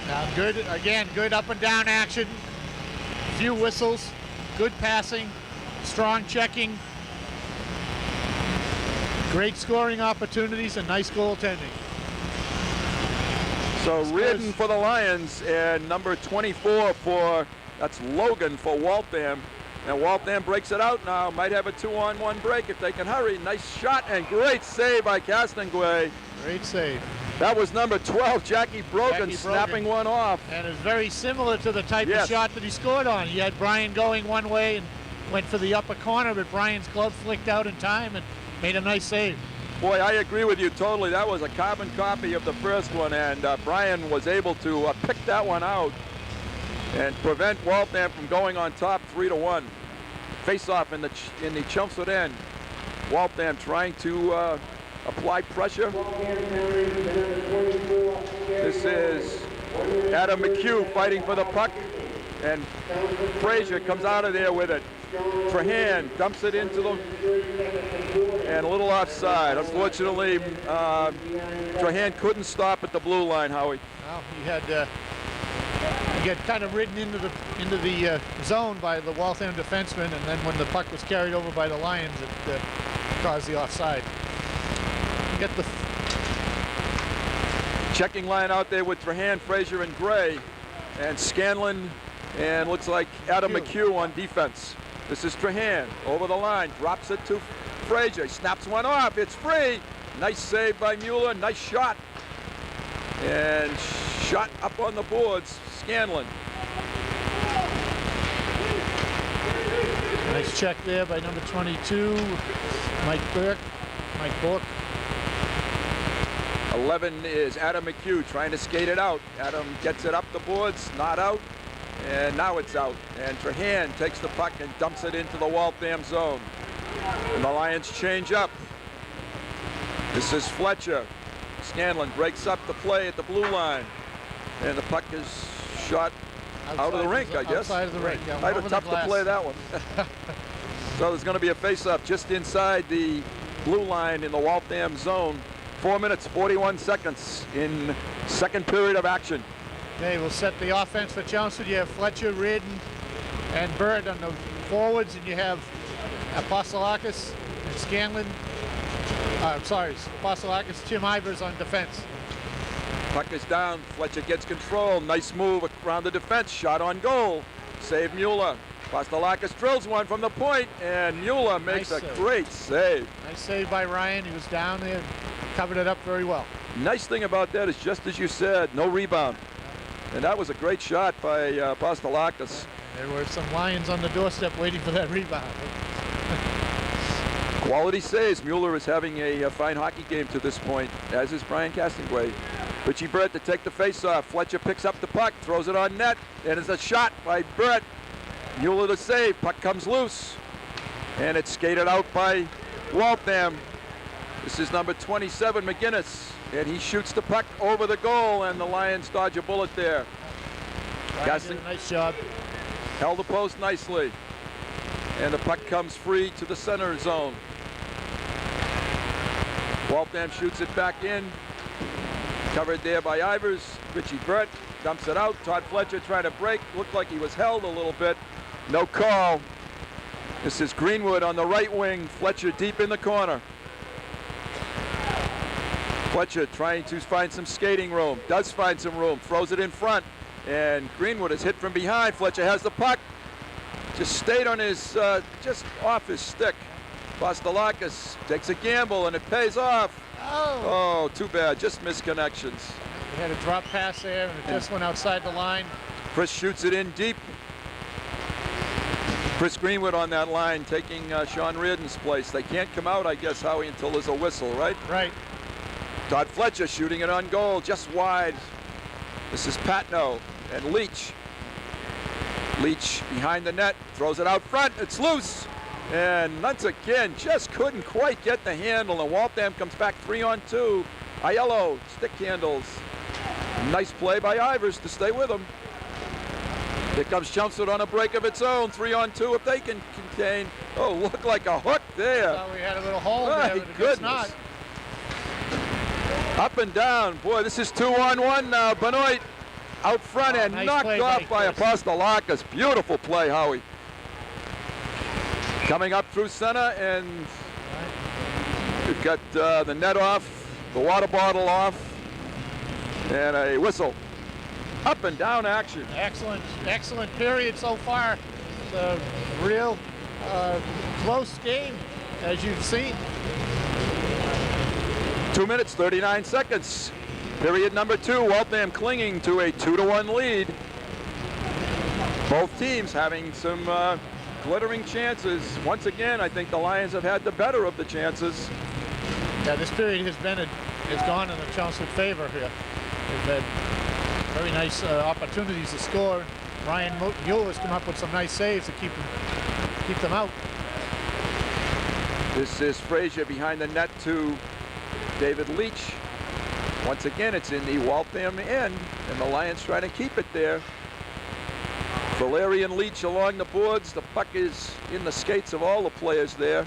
Now good, again, good up and down action. Few whistles, good passing, strong checking. Great scoring opportunities and nice goaltending. So Reardon for the Lions and number 24 for, that's Logan for Waltham. And Waltham breaks it out now. Might have a 2-on-1 break if they can hurry. Nice shot and great save by Castonguay. Great save. That was number 12, Jackie Brogan, snapping one off. And it's very similar to the type Yes. of shot that he scored on. He had Brian going one way and went for the upper corner, but Brian's glove flicked out in time and made a nice save. Boy, I agree with you totally. That was a carbon copy of the first one, and Brian was able to pick that one out and prevent Waltham from going on top 3-1. Face-off in the Chelmsford end. Waltham trying to apply pressure. This is Adam McHugh fighting for the puck, and Frazier comes out of there with it. Trahan dumps it into the, and a little offside. Unfortunately, Trahan couldn't stop at the blue line, Howie. Well, he got kind of ridden into the zone by the Waltham defenseman, and then when the puck was carried over by the Lions, it caused the offside. Get the checking line out there with Trahan, Frazier, and Gray, and Scanlon, and looks like Adam McHugh on defense. This is Trahan over the line, drops it to Frazier, snaps one off, it's free. Nice save by Mueller, nice shot. And shot up on the boards, Scanlon. nice check there by number 22, Mike Bork. 11 is Adam McHugh trying to skate it out. Adam gets it up the boards, not out, and now it's out. And Trahan takes the puck and dumps it into the Waltham zone. And the Lions change up. This is Fletcher. Scanlon breaks up the play at the blue line. And the puck is shot out of the rink, I guess. Outside of the rink, yeah. Might have tough to play that one. So there's going to be a face-up just inside the blue line in the Waltham zone. 4 minutes, 41 seconds in second period of action. Okay, we'll set the offense for Chelmsford. You have Fletcher, Reardon, and Bird on the forwards, and you have Apostolakis and Scanlon. Apostolakis, Tim Ivers on defense. Puck is down. Fletcher gets control. Nice move around the defense. Shot on goal. Save Mueller. Apostolakis drills one from the point, and Mueller makes a great save. Nice save by Ryan. He was down there, covered it up very well. Nice thing about that is, just as you said, no rebound. And that was a great shot by Apostolakis. There were some Lions on the doorstep waiting for that rebound. Quality saves. Mueller is having a fine hockey game to this point, as is Brian Castonguay. Richie Burt to take the face-off. Fletcher picks up the puck, throws it on net, and it's a shot by Burt. Mueller to save. Puck comes loose, and it's skated out by Waltham. This is number 27, McGinnis, and he shoots the puck over the goal, and the Lions dodge a bullet there. Ryan did a nice job. Held the post nicely, and the puck comes free to the center zone. Waltham shoots it back in, covered there by Ivers. Richie Burt dumps it out. Todd Fletcher trying to break, looked like he was held a little bit. No call. This is Greenwood on the right wing, Fletcher deep in the corner. Fletcher trying to find some skating room, does find some room, throws it in front, and Greenwood is hit from behind. Fletcher has the puck, just stayed on his, just off his stick. Pastelakis takes a gamble, and it pays off. Oh, too bad, just misconnections. He had a drop pass there, and it just went outside the line. Chris shoots it in deep. Chris Greenwood on that line, taking Sean Reardon's place. They can't come out, I guess, Howie, until there's a whistle, right? Right. Todd Fletcher shooting it on goal, just wide. This is Patno and Leach. Leach behind the net, throws it out front, it's loose. And once again, just couldn't quite get the handle, and Waltham comes back 3-on-2. Aiello, stick handles. Nice play by Ivers to stay with him. Here comes Chelmsford on a break of its own, 3-on-2 if they can contain. Oh, looked like a hook there. Well, we had a little hole there, but it's not. Up and down. Boy, this is 2-on-1 now. Benoit out front and nice knocked off by Chris. Apostolakis. Beautiful play, Howie. Coming up through center, and we've got the net off, the water bottle off, and a whistle. Up and down action. Excellent period so far. The real close game, as you've seen. 2 minutes, 39 seconds. Period number 2, Waltham clinging to a 2-1 lead. Both teams having some glittering chances. Once again, I think the Lions have had the better of the chances. Yeah, this period has gone in the Chelmsford favor here. They've had very nice opportunities to score. Ryan Mueller has come up with some nice saves to keep them out. This is Frazier behind the net to David Leach. Once again, it's in the Waltham end, and the Lions trying to keep it there. Valerian Leach along the boards. The puck is in the skates of all the players there.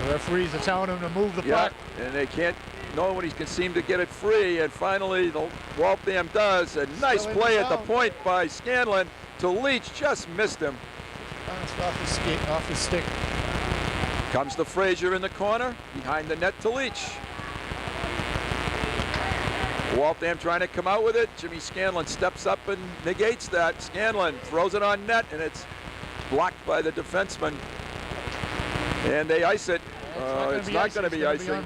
The referees are telling him to move the puck. And they can't, nobody can seem to get it free, and finally the Waltham does. A nice play at the point by Scanlon to Leach, just missed him. Bounced off his stick. Comes to Frazier in the corner, behind the net to Leach. Waltham trying to come out with it. Jimmy Scanlon steps up and negates that. Scanlon throws it on net, and it's blocked by the defenseman. And they ice it. It's not going to be icing.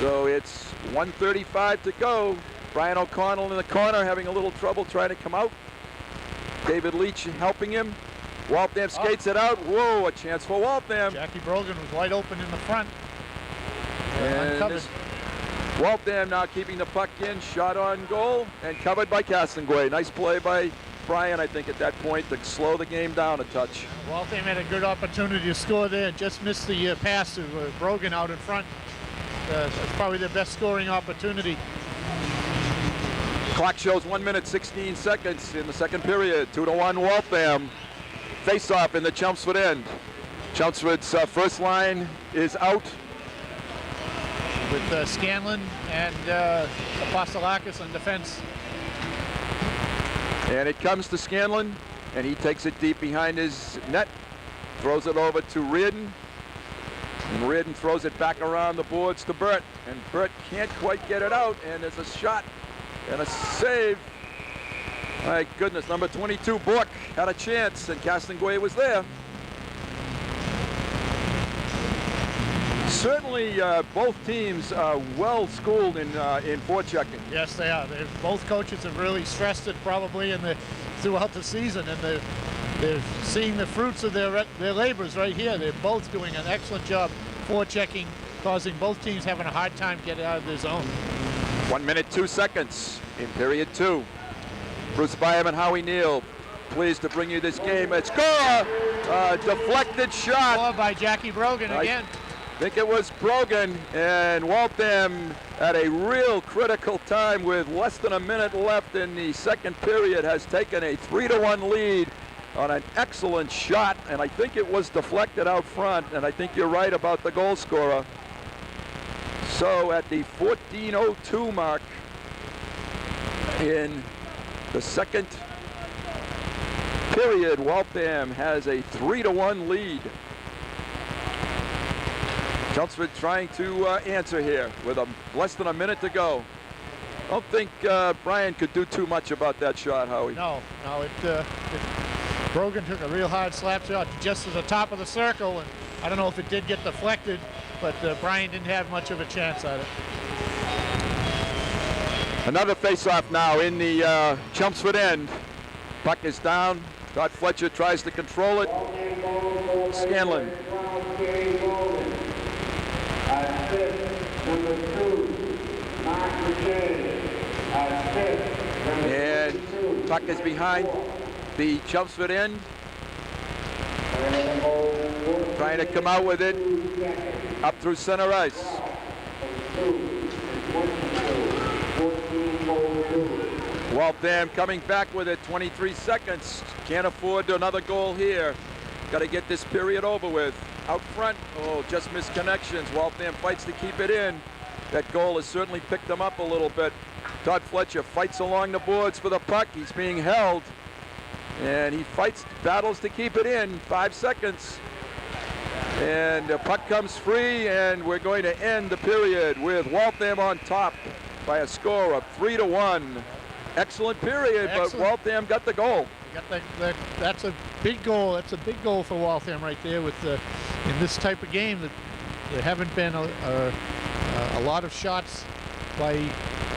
So it's 1:35 to go. Brian O'Connell in the corner having a little trouble trying to come out. David Leach helping him. Waltham skates it out. Whoa, a chance for Waltham. Jackie Brogan was wide open in the front. And Waltham now keeping the puck in, shot on goal, and covered by Castonguay. Nice play by Brian, I think, at that point to slow the game down a touch. Waltham had a good opportunity to score there, just missed the pass to Brogan out in front. That's probably their best scoring opportunity. Clock shows 1 minute 16 seconds in the second period. 2-1 Waltham. Face-off in the Chelmsford end. Chelmsford's first line is out. With Scanlon and Apostolakis on defense. And it comes to Scanlon, and he takes it deep behind his net. Throws it over to Reardon. And Reardon throws it back around the boards to Burt. And Burt can't quite get it out, and there's a shot and a save. My goodness, number 22, Bork, had a chance, and Castonguay was there. Certainly, both teams are well schooled in forechecking. Yes, they are. Both coaches have really stressed it probably throughout the season, and they're seeing the fruits of their labors right here. They're both doing an excellent job forechecking, causing both teams having a hard time getting out of their zone. 1 minute 2 seconds in period 2. Bruce Byam and Howie Neal pleased to bring you this game. It's score! Deflected shot. Score by Jackie Brogan again. I think it was Brogan, and Waltham at a real critical time with less than a minute left in the second period has taken a 3-1 lead on an excellent shot, and I think it was deflected out front, and I think you're right about the goal scorer. So at the 14:02 mark in the second period, Waltham has a 3-1 lead. Chelmsford trying to answer here with less than a minute to go. I don't think Brian could do too much about that shot, Howie. No, Brogan took a real hard slap shot just to the top of the circle, and I don't know if it did get deflected, but Brian didn't have much of a chance at it. Another face-off now in the Chelmsford end. Puck is down. Todd Fletcher tries to control it. Scanlon. And puck is behind the Chelmsford end. Trying to come out with it up through center ice. Waltham coming back with it, 23 seconds. Can't afford another goal here. Got to get this period over with. Out front, just missed connections. Waltham fights to keep it in. That goal has certainly picked them up a little bit. Todd Fletcher fights along the boards for the puck. He's being held. And he battles to keep it in. 5 seconds. And the puck comes free, and we're going to end the period with Waltham on top by a score of 3-1. Excellent period, but Waltham got the goal. That's a big goal. That's a big goal for Waltham right there. With in this type of game, that there haven't been a lot of shots by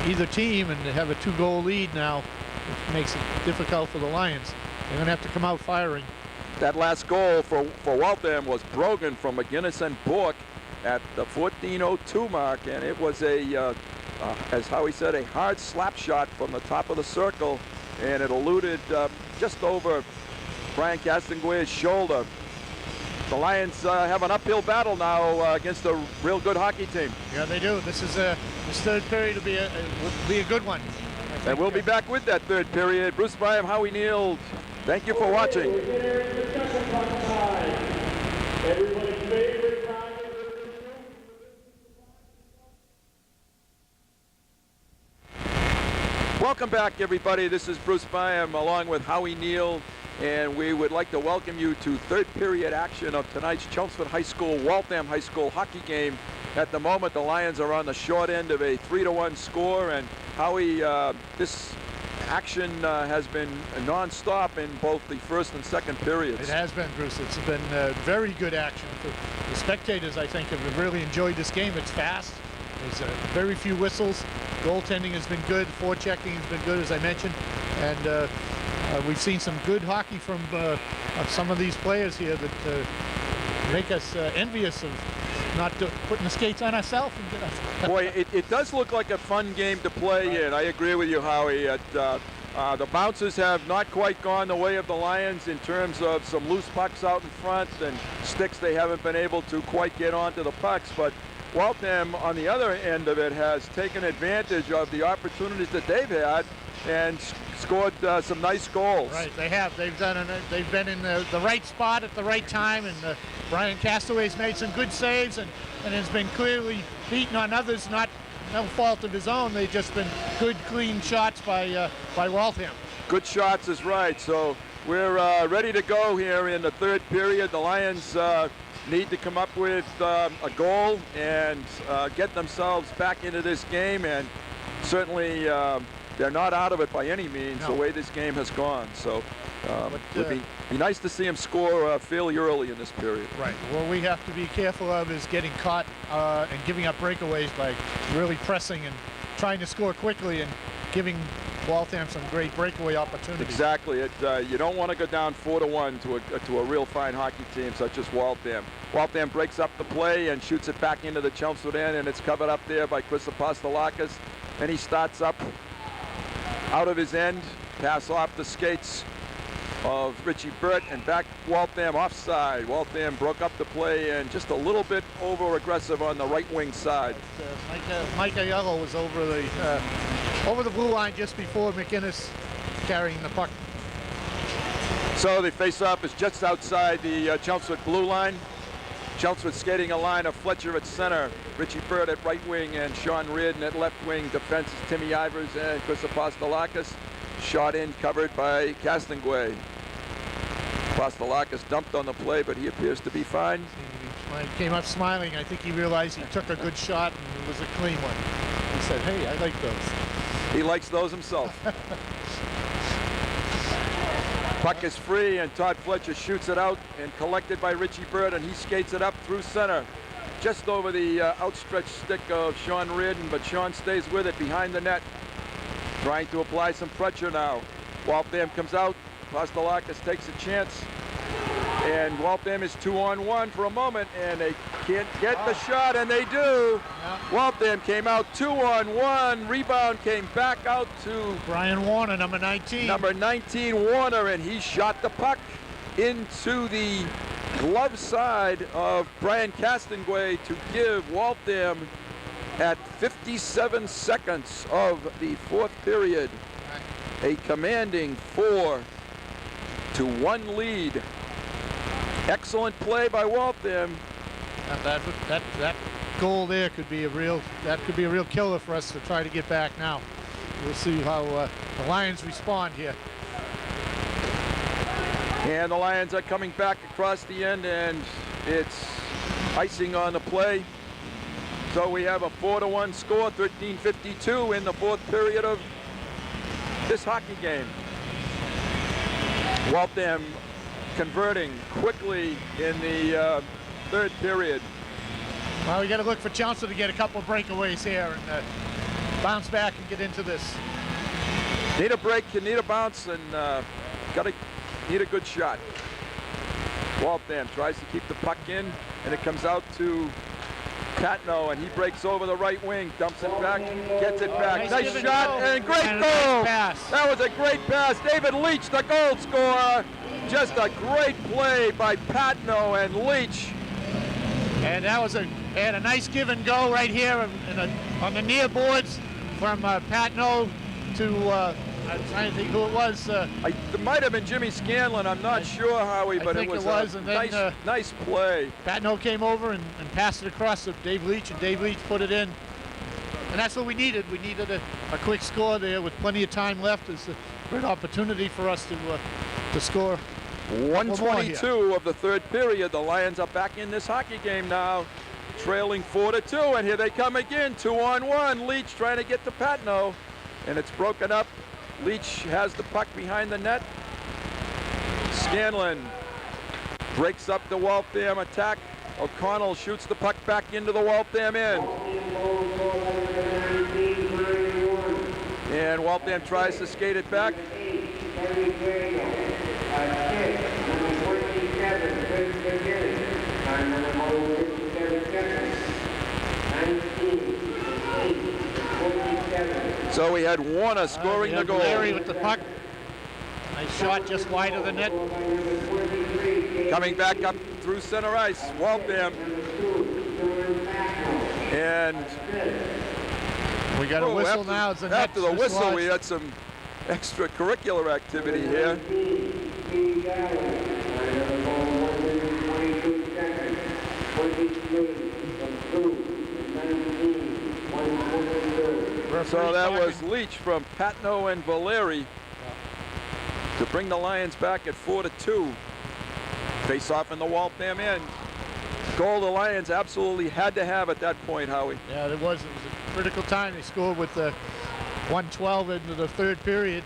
either team, and they have a 2-goal lead now, which makes it difficult for the Lions. They're going to have to come out firing. That last goal for Waltham was Brogan from McGinnis and Bork at the 14:02 mark, and it was as Howie said, a hard slap shot from the top of the circle, and it eluded just over Brian Castangua's shoulder. The Lions have an uphill battle now against a real good hockey team. Yeah, they do. This third period will be a good one. And we'll be back with that third period. Bruce Byam, Howie Neal, thank you for watching. Welcome back, everybody. This is Bruce Byam along with Howie Neal, and we would like to welcome you to third period action of tonight's Chelmsford High School, Waltham High School hockey game. At the moment, the Lions are on the short end of a 3-1 score, and Howie, this action has been non-stop in both the first and second periods. It has been, Bruce. It's been very good action. The spectators, I think, have really enjoyed this game. It's fast. There's very few whistles. Goaltending has been good. Forechecking has been good, as I mentioned. And we've seen some good hockey from some of these players here that make us envious of not putting the skates on ourselves. Boy, it does look like a fun game to play in. I agree with you, Howie. The Bouncers have not quite gone the way of the Lions in terms of some loose pucks out in front and sticks they haven't been able to quite get onto the pucks. But Waltham, on the other end of it, has taken advantage of the opportunities that they've had and scored some nice goals. Right, they have. They've been in the right spot at the right time, and Brian Castaway's made some good saves and has been clearly beaten on others, no fault of his own. They've just been good, clean shots by Waltham. Good shots is right. So we're ready to go here in the third period. The Lions need to come up with a goal and get themselves back into this game, and certainly they're not out of it by any means, the way this game has gone. So it would be nice to see them score fairly early in this period. Right. What we have to be careful of is getting caught and giving up breakaways by really pressing and trying to score quickly and giving Waltham some great breakaway opportunities. Exactly. You don't want to go down 4-1 to a real fine hockey team such as Waltham. Waltham breaks up the play and shoots it back into the Chelmsford end, and it's covered up there by Chris Apostolakis. And he starts up out of his end, pass off the skates of Richie Burt, and back Waltham offside. Waltham broke up the play and just a little bit over aggressive on the right wing side. Mike Aiello was over the blue line just before McInnes carrying the puck. So the face-off is just outside the Chelmsford blue line. Chelmsford skating a line of Fletcher at center, Richie Burt at right wing, and Sean Reardon at left wing. Defense is Timmy Ivers and Chris Apostolakis. Shot in, covered by Castonguay. Apostolakis dumped on the play, but he appears to be fine. He came up smiling. I think he realized he took a good shot and it was a clean one. He said, "Hey, I like those." He likes those himself. Puck is free, and Todd Fletcher shoots it out and collected by Richie Burt, and he skates it up through center. Just over the outstretched stick of Sean Reardon, but Sean stays with it behind the net. Trying to apply some pressure now. Waltham comes out. Apostolakis takes a chance. And Waltham is 2-on-1 for a moment, and they can't get the shot, and they do. Yeah. Waltham came out 2-on-1. Rebound came back out to Brian Warner, number 19. Number 19, Warner, and he shot the puck into the glove side of Brian Castonguay to give Waltham, at 57 seconds of the fourth period, a commanding 4-1 lead. Excellent play by Waltham. That goal there could be a real killer for us to try to get back now. We'll see how the Lions respond here. And the Lions are coming back across the end, and it's icing on the play. So we have a 4-1 score, 13:52 in the fourth period of this hockey game. Waltham converting quickly in the third period. Well, we got to look for Chelmsford to get a couple of breakaways here and bounce back and get into this. Need a break, you need a bounce, and need a good shot. Waltham tries to keep the puck in, and it comes out to Patno, and he breaks over the right wing, dumps it back, gets it back. Nice shot and great goal. That was a great pass. David Leach, the goal scorer. Just a great play by Patno and Leach. And that was a nice give and go right here on the near boards from Patno to I'm trying to think who it was. It might have been Jimmy Scanlon. I'm not sure, Howie, but it was a nice play. Patno came over and passed it across to Dave Leach, and Dave Leach put it in. And that's what we needed. We needed a quick score there with plenty of time left. It's a great opportunity for us to score. 1:22 of the third period. The Lions are back in this hockey game now, trailing 4-2, and here they come again, 2-on-1. Leach trying to get to Patno, and it's broken up. Leach has the puck behind the net. Scanlon breaks up the Waltham attack. O'Connell shoots the puck back into the Waltham end. And Waltham tries to skate it back. So we had Warner scoring the goal. Larry with the puck. Nice shot just wide of the net. Coming back up through center ice, Waltham. And we got a whistle now. After the whistle, we had some extracurricular activity here. So that was Leach from Patno and Valeri to bring the Lions back at 4-2. Face off in the Waltham end. Goal the Lions absolutely had to have at that point, Howie. Yeah, it was a critical time. They scored with 1:12 into the third period.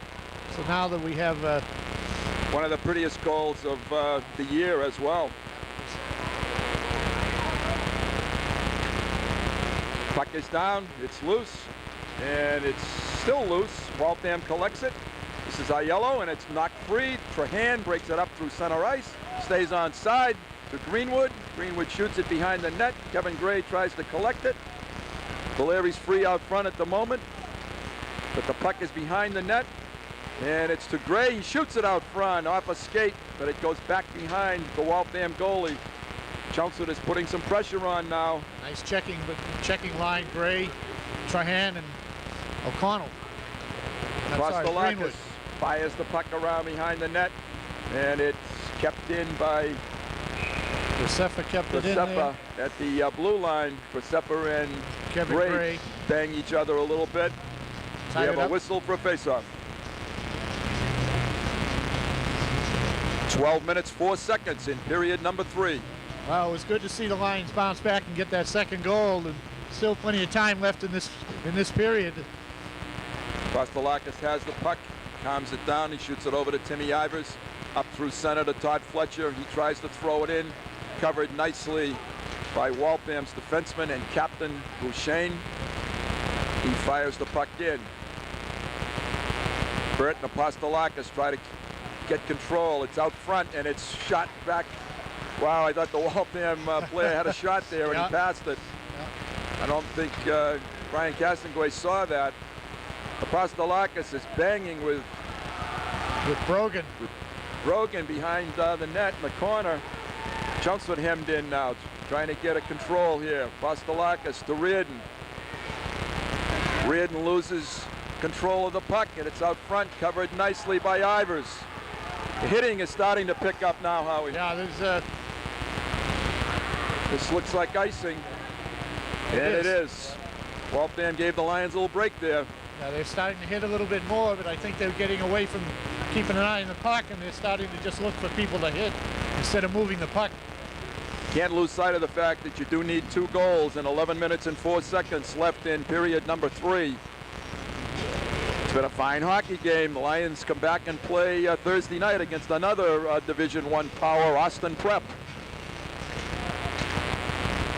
So now that we have one of the prettiest goals of the year as well. Puck is down, it's loose, and it's still loose. Waltham collects it. This is Aiello, and it's knocked free. Trahan breaks it up through center ice, stays on side to Greenwood. Greenwood shoots it behind the net. Kevin Gray tries to collect it. Valeri's free out front at the moment, but the puck is behind the net. And it's to Gray. He shoots it out front off a skate, but it goes back behind the Waltham goalie. Chelmsford is putting some pressure on now. Nice checking line, Gray, Trahan, and O'Connell. Greenwood fires the puck around behind the net, and it's kept in by Graceffa kept it in there. At the blue line. Graceffa and Kevin Gray bang each other a little bit. We have a whistle for a face-off. 12 minutes, 4 seconds in period number 3. Well, it was good to see the Lions bounce back and get that second goal, and still plenty of time left in this period. Kostelakis has the puck, calms it down, he shoots it over to Timmy Ivers, up through center to Todd Fletcher. He tries to throw it in, covered nicely by Waltham's defenseman and captain Bouchane. He fires the puck in. Burt and Apostolakis try to get control. It's out front and it's shot back. Wow, I thought the Waltham player had a shot there and he passed it. I don't think Brian Castonguay saw that. Apostolakis is banging with Brogan. Brogan behind the net in the corner. Chelmsford hemmed in now, trying to get a control here. Apostolakis to Reardon. Reardon loses control of the puck, and it's out front, covered nicely by Ivers. The hitting is starting to pick up now, Howie. Yeah, there's this looks like icing. It is. Waltham gave the Lions a little break there. Yeah, they're starting to hit a little bit more, but I think they're getting away from keeping an eye on the puck, and they're starting to just look for people to hit instead of moving the puck. Can't lose sight of the fact that you do need 2 goals in 11 minutes and 4 seconds left in period number 3. It's been a fine hockey game. The Lions come back and play Thursday night against another Division I power, Austin Prep.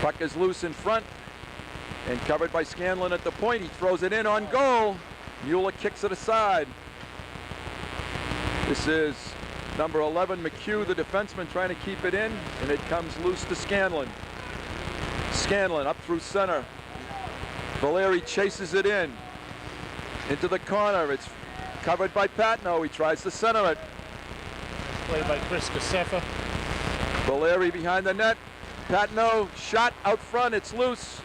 Puck is loose in front and covered by Scanlon at the point. He throws it in on goal. Mueller kicks it aside. This is number 11, McHugh, the defenseman, trying to keep it in, and it comes loose to Scanlon. Scanlon up through center. Valeri chases it in. Into the corner. It's covered by Patno. He tries to center it. Played by Chris Graceffa. Valeri behind the net. Patno shot out front. It's loose.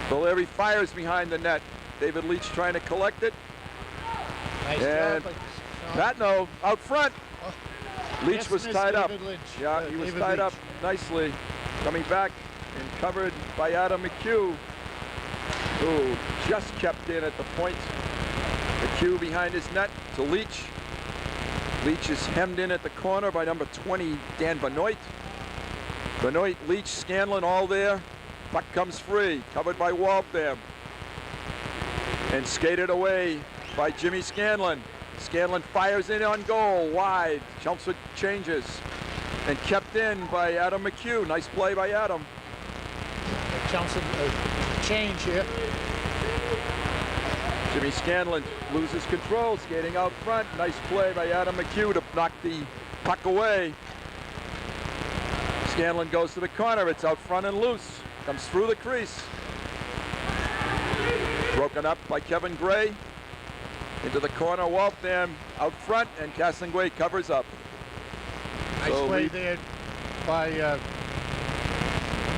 Valeri fires behind the net. David Leach trying to collect it. Nice and job. Patno out front. Leach was tied up. Lynch. Yeah, he was David tied Leach. up nicely. Coming back and covered by Adam McHugh, who just kept in at the point. McHugh behind his net to Leach. Leach is hemmed in at the corner by number 20, Dan Benoit. Benoit, Leach, Scanlon all there. Puck comes free, covered by Waltham. And skated away by Jimmy Scanlon. Scanlon fires in on goal, wide. Chelmsford changes. And kept in by Adam McHugh. Nice play by Adam. Chelmsford change here. Jimmy Scanlon loses control, skating out front. Nice play by Adam McHugh to knock the puck away. Scanlon goes to the corner. It's out front and loose. Comes through the crease. Broken up by Kevin Gray. Into the corner, Waltham out front, and Castonguay covers up. Nice play there by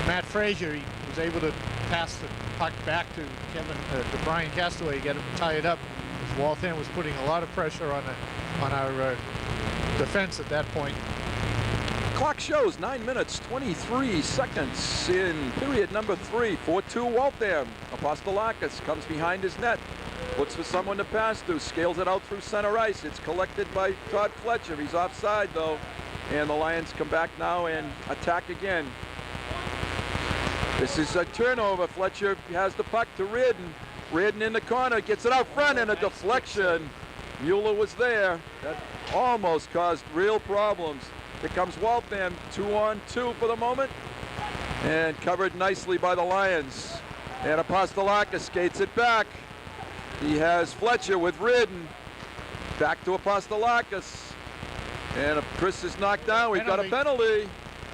Matt Frazier. He was able to pass the puck back to Brian Castaway, get him tied up, as Waltham was putting a lot of pressure on our defense at that point. Clock shows 9 minutes, 23 seconds in period number 3. 4-2 Waltham. Apostolakis comes behind his net. Looks for someone to pass to. Scales it out through center ice. It's collected by Todd Fletcher. He's offside, though. And the Lions come back now and attack again. This is a turnover. Fletcher has the puck to Reardon. Reardon in the corner. Gets it out front and a deflection. Mueller was there. That almost caused real problems. Here comes Waltham, 2-on-2 for the moment, and covered nicely by the Lions. And Apostolakis skates it back. He has Fletcher with Reardon. Back to Apostolakis. And if Chris is knocked down, we've got a penalty.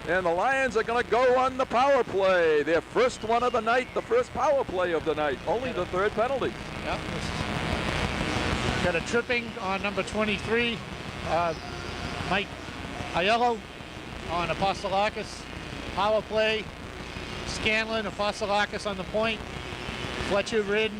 And the Lions are going to go on the power play. Their first one of the night, the first power play of the night. Only the third penalty. Yep. Got a tripping on number 23, Mike Aiello on Apostolakis. Power play, Scanlon, Apostolakis on the point, Fletcher, Ridden,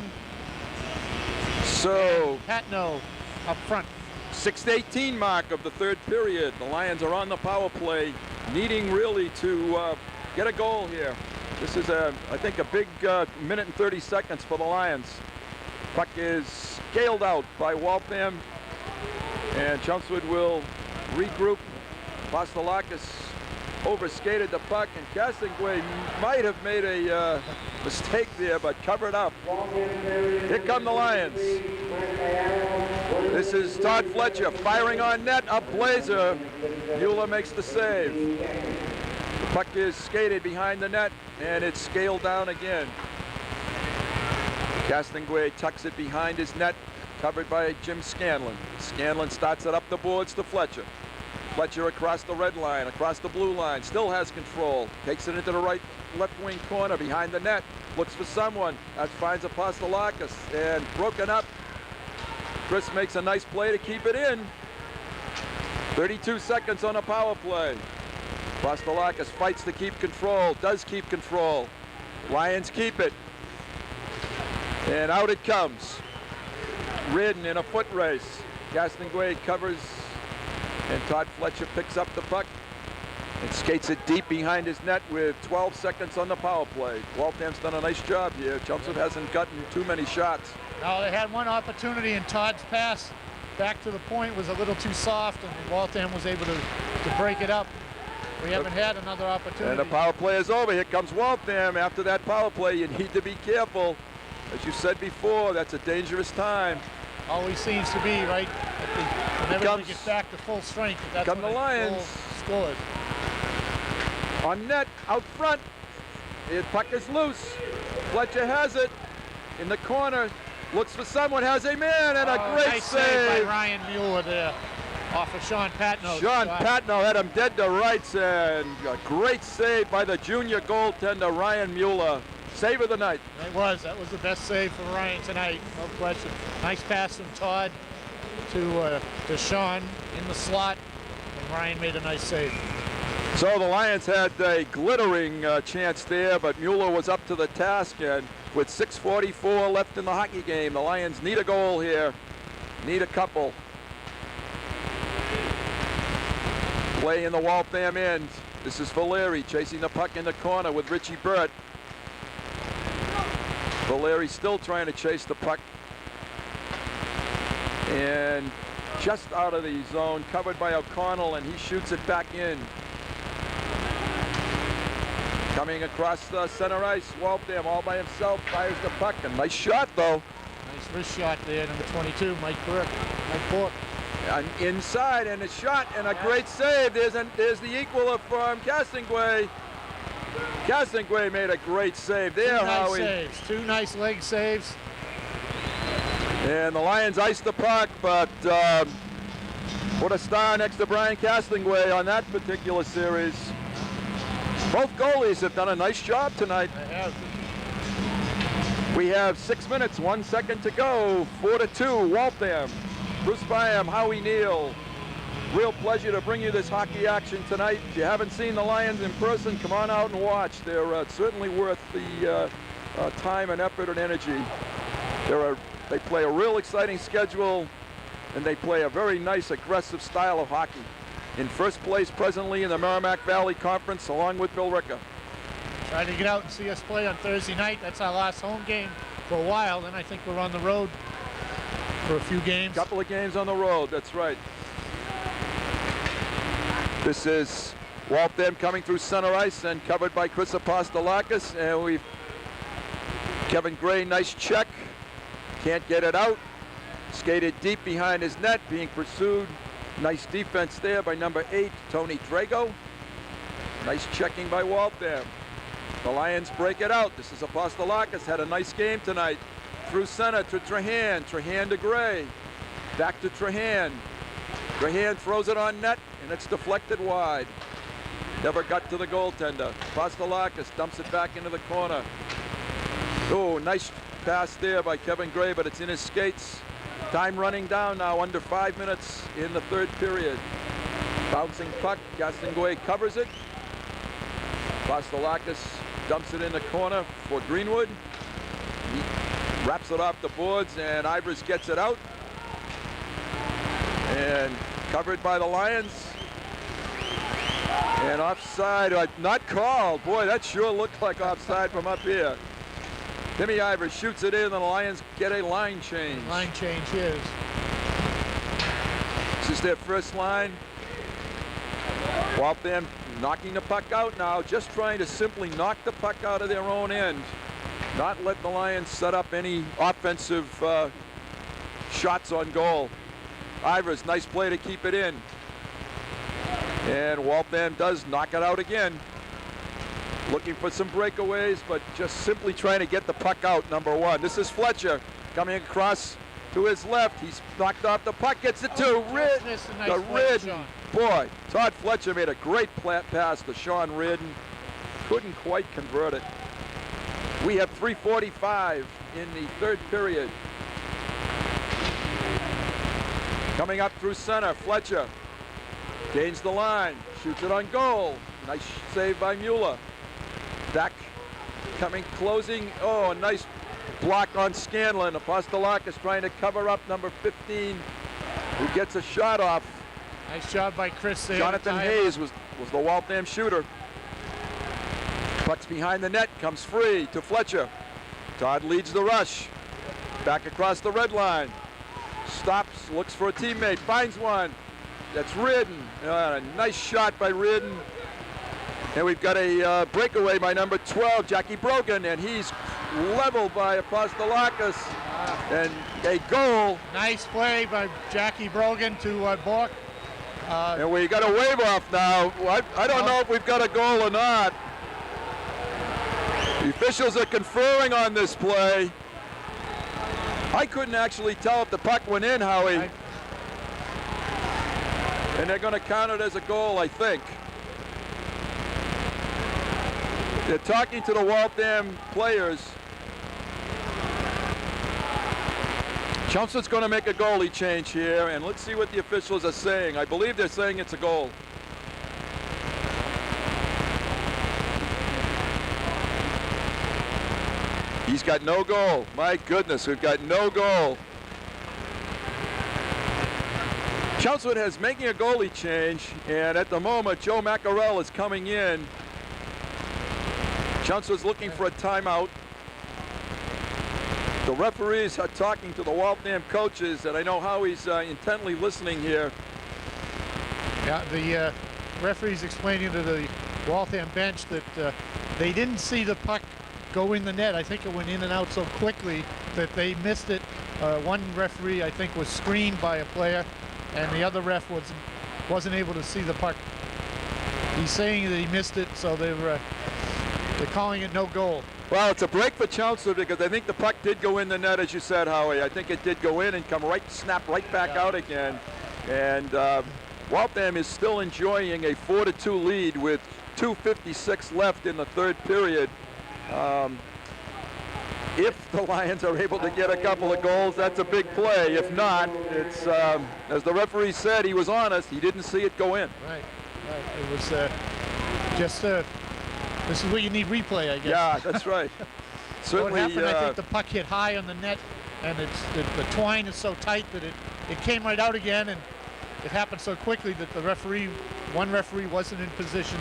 So Patno up front. 6:18 mark of the third period. The Lions are on the power play, needing really to get a goal here. This is, I think, a big minute and 30 seconds for the Lions. Puck is scaled out by Waltham, and Chelmsford will regroup. Apostolakis overskated the puck, and Castonguay might have made a mistake there, but covered up. Here come the Lions. This is Todd Fletcher firing on net, up blazer. Mueller makes the save. The puck is skated behind the net, and it's scaled down again. Castonguay tucks it behind his net, covered by Jim Scanlon. Scanlon starts it up the boards to Fletcher. Fletcher across the red line, across the blue line, still has control. Takes it into the left wing corner behind the net. Looks for someone. That finds Apostolakis, and broken up. Chris makes a nice play to keep it in. 32 seconds on a power play. Apostolakis fights to keep control, does keep control. Lions keep it. And out it comes. Ridden in a foot race. Castonguay covers, and Todd Fletcher picks up the puck and skates it deep behind his net with 12 seconds on the power play. Waltham's done a nice job here. Chelmsford hasn't gotten too many shots. No, they had one opportunity, and Todd's pass back to the point was a little too soft, and Waltham was able to break it up. We haven't had another opportunity. And the power play is over. Here comes Waltham. After that power play, you need to be careful. As you said before, that's a dangerous time. Always seems to be, right? Whenever we get back to full strength, that's when the Lions scores. On net, out front. The puck is loose. Fletcher has it in the corner. Looks for someone, has a man, and a great nice save by Ryan Mueller there off of Sean Patno. Sean Patno had him dead to rights, and a great save by the junior goaltender, Ryan Mueller. Save of the night. That was the best save for Ryan tonight, no question. Nice pass from Todd to Sean in the slot, and Ryan made a nice save. So the Lions had a glittering chance there, but Mueller was up to the task, and with 6:44 left in the hockey game, the Lions need a goal here, need a couple. Play in the Waltham end. This is Valeri chasing the puck in the corner with Richie Burt. Valeri still trying to chase the puck, and just out of the zone, covered by O'Connell, and he shoots it back in. Coming across the center ice, Waltham all by himself, fires the puck. A nice shot, though. Nice wrist shot there, number 22, Mike Bork. And inside, and a shot, and a great save. There's the equaler from Castonguay. Castonguay made a great save there, Howie. Two nice leg saves. And the Lions iced the puck, but put a star next to Brian Castonguay on that particular series. Both goalies have done a nice job tonight. They have. We have 6 minutes, 1 second to go. 4-2, Waltham. Bruce Byam, Howie Neal. Real pleasure to bring you this hockey action tonight. If you haven't seen the Lions in person, come on out and watch. They're certainly worth the time and effort and energy. They play a real exciting schedule, and they play a very nice, aggressive style of hockey. In first place presently in the Merrimack Valley Conference, along with Bill Ricka. Try to get out and see us play on Thursday night. That's our last home game for a while. Then I think we're on the road for a few games. Couple of games on the road, that's right. This is Waltham coming through center ice and covered by Chris Apostolakis. And Kevin Gray, nice check. Can't get it out. Skated deep behind his net, being pursued. Nice defense there by number 8, Tony Drago. Nice checking by Waltham. The Lions break it out. This is Apostolakis, had a nice game tonight. Through center to Trahan, Trahan to Gray. Back to Trahan. Trahan throws it on net, and it's deflected wide. Never got to the goaltender. Apostolakis dumps it back into the corner. Oh, nice pass there by Kevin Gray, but it's in his skates. Time running down now, under 5 minutes in the third period. Bouncing puck, Gastonguay covers it. Pastelakis dumps it in the corner for Greenwood. He wraps it off the boards, and Ivers gets it out. And covered by the Lions. And offside, not called. Boy, that sure looked like offside from up here. Timmy Ivers shoots it in, and the Lions get a line change. Line change is. This is their first line. Waltham knocking the puck out now, just trying to simply knock the puck out of their own end. Not let the Lions set up any offensive shots on goal. Ivers, nice play to keep it in. And Waltham does knock it out again. Looking for some breakaways, but just simply trying to get the puck out, number one. This is Fletcher coming across to his left. He's knocked off the puck, gets it to Ridden. Nice Ridden. Boy, Todd Fletcher made a great pass to Sean Ridden. Couldn't quite convert it. We have 3:45 in the third period. Coming up through center, Fletcher gains the line, shoots it on goal. Nice save by Mueller. Dak coming, closing. Oh, a nice block on Scanlon. Apostolakis trying to cover up number 15, who gets a shot off. Nice job by Chris there. Jonathan Hayes was the Waltham shooter. Puck's behind the net, comes free to Fletcher. Todd leads the rush. Back across the red line. Stops, looks for a teammate, finds one. That's Ridden. A nice shot by Ridden. And we've got a breakaway by number 12, Jackie Brogan, and he's leveled by Apostolakis. And a goal. Nice play by Jackie Brogan to Bork. And we got a wave off now. I don't know if we've got a goal or not. The officials are conferring on this play. I couldn't actually tell if the puck went in, Howie. And they're going to count it as a goal, I think. They're talking to the Waltham players. Chelmsford's going to make a goalie change here, and let's see what the officials are saying. I believe they're saying it's a goal. He's got no goal. My goodness, we've got no goal. Chelmsford has making a goalie change, and at the moment, Joe Maccarell is coming in. Chelmsford's looking for a timeout. The referees are talking to the Waltham coaches, and I know Howie's intently listening here. Yeah, the referee's explaining to the Waltham bench that they didn't see the puck go in the net. I think it went in and out so quickly that they missed it. One referee, I think, was screened by a player, and the other ref wasn't able to see the puck. He's saying that he missed it, so they're calling it no goal. Well, it's a break for Chelmsford because I think the puck did go in the net, as you said, Howie. I think it did go in and snap right back out again. And Waltham is still enjoying a 4-2 lead with 2:56 left in the third period. If the Lions are able to get a couple of goals, that's a big play. If not, it's, as the referee said, he was honest. He didn't see it go in. Right. It was just, this is where you need replay, I guess. Yeah, that's right. Certainly. What happened, I think the puck hit high on the net, and the twine is so tight that it came right out again, and it happened so quickly that one referee wasn't in position,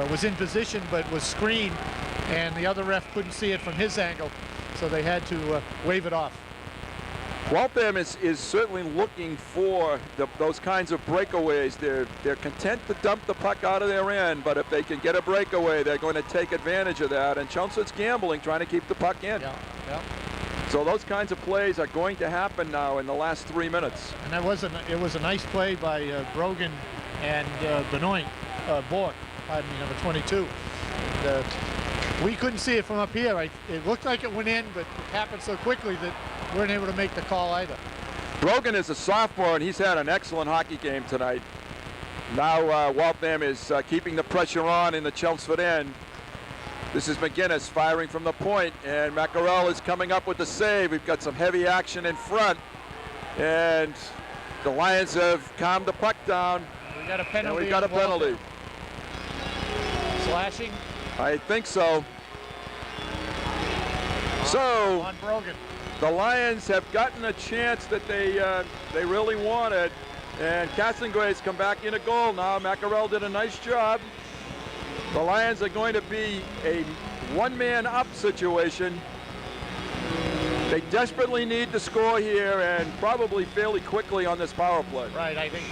was in position but was screened, and the other ref couldn't see it from his angle, so they had to wave it off. Waltham is certainly looking for those kinds of breakaways. They're content to dump the puck out of their end, but if they can get a breakaway, they're going to take advantage of that. And Chelmsford's gambling, trying to keep the puck in. Yeah. So those kinds of plays are going to happen now in the last 3 minutes. And it was a nice play by Brogan and Benoit, Bork, pardon me, number 22. And, we couldn't see it from up here. It looked like it went in, but it happened so quickly that we weren't able to make the call either. Brogan is a sophomore, and he's had an excellent hockey game tonight. Now Waltham is keeping the pressure on in the Chelmsford end. This is McGinnis firing from the point, and Maccarell is coming up with the save. We've got some heavy action in front. And the Lions have calmed the puck down. We got a penalty. And we got a penalty. Slashing. I think so. So On Brogan. the Lions have gotten a chance that they really wanted. And Castonguay's come back in a goal now. Mackerel did a nice job. The Lions are going to be a one-man up situation. They desperately need to score here, and probably fairly quickly on this power play. Right, I think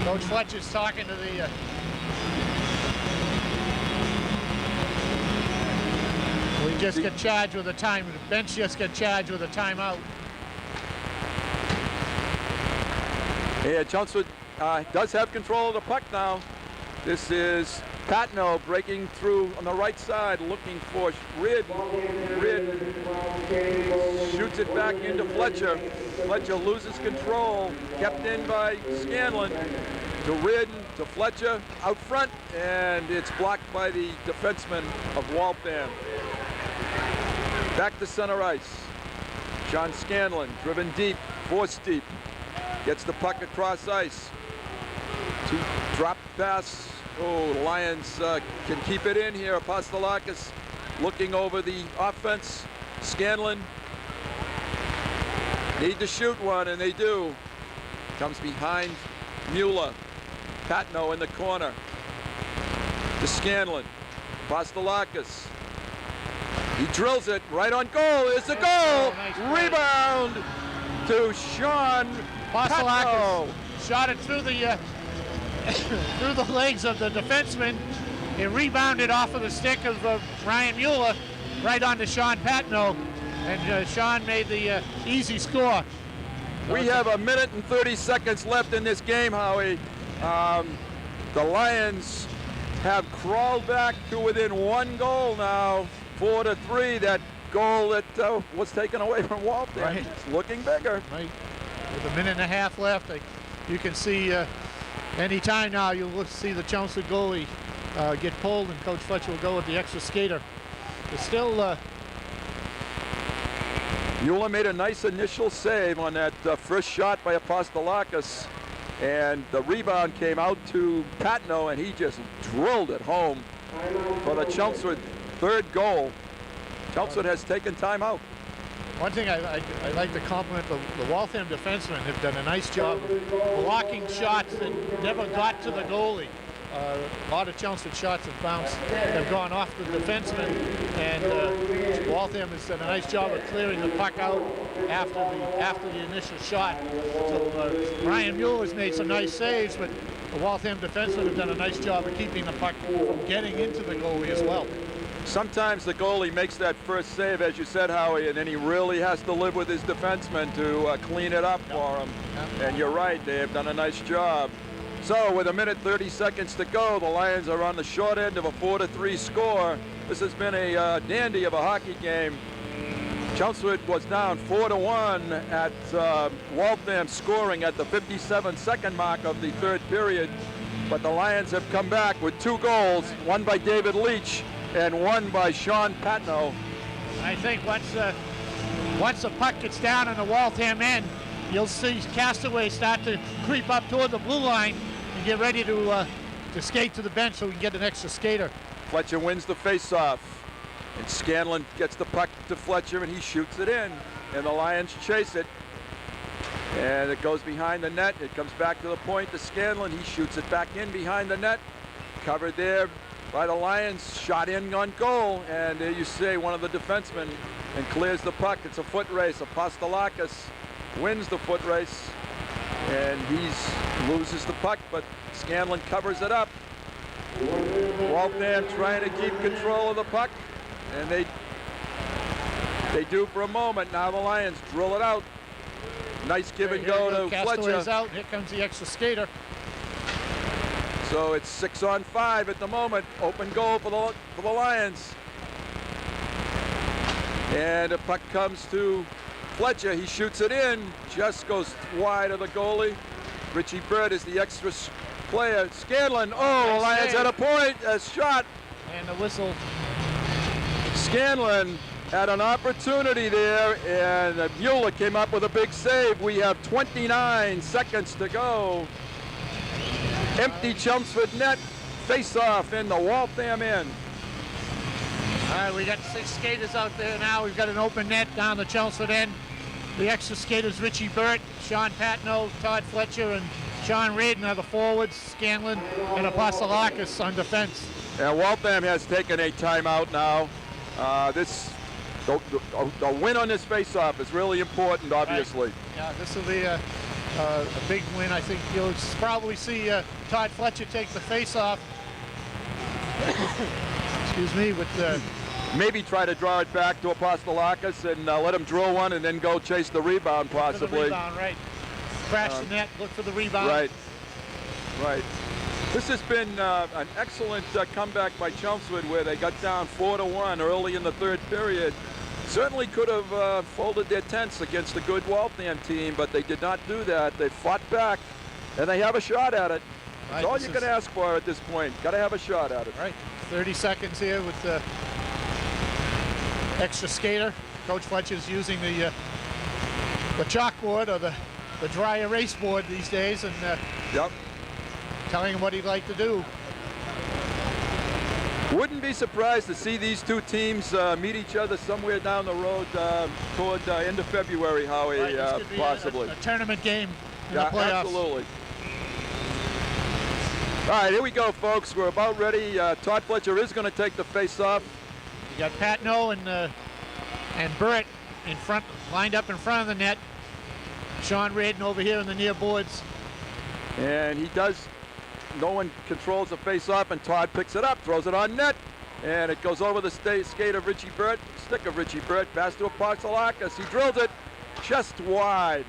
Coach Fletcher's talking to the we just get charged with a time. The bench just got charged with a timeout. Yeah, Chelmsford does have control of the puck now. This is Patno breaking through on the right side, looking for Rid. Rid shoots it back into Fletcher. Fletcher loses control, kept in by Scanlon. To Rid, to Fletcher, out front, and it's blocked by the defenseman of Waltham. Back to center ice. Sean Scanlon, driven deep, forced deep. Gets the puck across ice. Drop pass. Oh, the Lions can keep it in here. Apostolakis looking over the offense. Scanlon need to shoot one, and they do. Comes behind Mueller. Patno in the corner. To Scanlon. Apostolakis. He drills it right on goal. It's a goal. Nice Rebound to Sean Patno. Shot it through the through the legs of the defenseman. It rebounded off of the stick of Ryan Mueller right onto Sean Patno, and Sean made the easy score. We have a minute and 30 seconds left in this game, Howie. The Lions have crawled back to within one goal now, 4-3. That goal that was taken away from Waltham. Right. It's looking bigger. Right. With a minute and a half left, you can see any time now you'll see the Chelmsford goalie get pulled, and Coach Fletcher will go with the extra skater. It's still Mueller made a nice initial save on that first shot by Apostolakis, and the rebound came out to Patno, and he just drilled it home for the Chelmsford third goal. Chelmsford has taken time out. one thing I like to compliment the Waltham defensemen. Have done a nice job of blocking shots that never got to the goalie. A lot of Chelmsford shots have gone off the defenseman, and Waltham has done a nice job of clearing the puck out after the initial shot. So Ryan Mueller has made some nice saves, but the Waltham defensemen have done a nice job of keeping the puck from getting into the goalie as well. Sometimes the goalie makes that first save, as you said, Howie, and then he really has to live with his defenseman to clean it up for him. And you're right, they have done a nice job. So with a minute 30 seconds to go, the Lions are on the short end of a 4-3 score. This has been a dandy of a hockey game. Chelmsford was down 4-1 at Waltham, scoring at the 57-second mark of the third period. But the Lions have come back with two goals, one by David Leach and one by Sean Patno. I think once the puck gets down in the Waltham end, you'll see Castaway start to creep up toward the blue line and get ready to skate to the bench so we can get an extra skater. Fletcher wins the faceoff, and Scanlon gets the puck to Fletcher, and he shoots it in, and the Lions chase it, and it goes behind the net. It comes back to the point to Scanlon. He shoots it back in behind the net, covered there by the Lions, shot in on goal, and there you see one of the defensemen, and clears the puck. It's a foot race. Apostolakis wins the foot race, and he loses the puck, but Scanlon covers it up. Waltham trying to keep control of the puck, and they do for a moment. Now the Lions drill it out. Nice give and go to Castaway's Fletcher. out. Here comes the extra skater. So it's 6-on-5 at the moment. Open goal for the Lions. And the puck comes to Fletcher. He shoots it in. Just goes wide of the goalie. Richie Bird is the extra player. Scanlon. Oh, Nice Lions save. at a point. A shot. And the whistle. Scanlon had an opportunity there, and Mueller came up with a big save. We have 29 seconds to go. Empty Chelmsford net, face-off in the Waltham end. All right, we got 6 skaters out there now. We've got an open net down the Chelmsford end. The extra skaters, Richie Burt, Sean Patno, Todd Fletcher, and Sean Radin are the forwards. Scanlon and Apostolakis on defense. And Waltham has taken a timeout now. The win on this face-off is really important, obviously. Right. Yeah, this will be a big win. I think you'll probably see Todd Fletcher take the face-off. Excuse me, with the... Maybe try to draw it back to Apostolakis and let him drill one and then go chase the rebound, possibly. For the rebound, right. Crash the net, look for the rebound. Right, right. This has been an excellent comeback by Chelmsford, where they got down 4-1 early in the third period. Certainly could have folded their tents against a good Waltham team, but they did not do that. They fought back, and they have a shot at it. That's all you can ask for at this point. Got to have a shot at it. Right. 30 seconds here with the extra skater. Coach Fletcher's using the chalkboard or the dry erase board these days, and yep, telling him what he'd like to do. Wouldn't be surprised to see these two teams meet each other somewhere down the road toward end of February, Howie, right, this could be possibly. A tournament game in the playoffs. Absolutely. All right, here we go, folks. We're about ready. Todd Fletcher is going to take the face-off. You got Patno and Burt in front, lined up in front of the net. Sean Radin over here in the near boards. And he does. No one controls the face-off, and Todd picks it up, throws it on net, and it goes over the skate of Richie Burt, stick of Richie Burt, pass to Apostolakis. He drills it chest wide,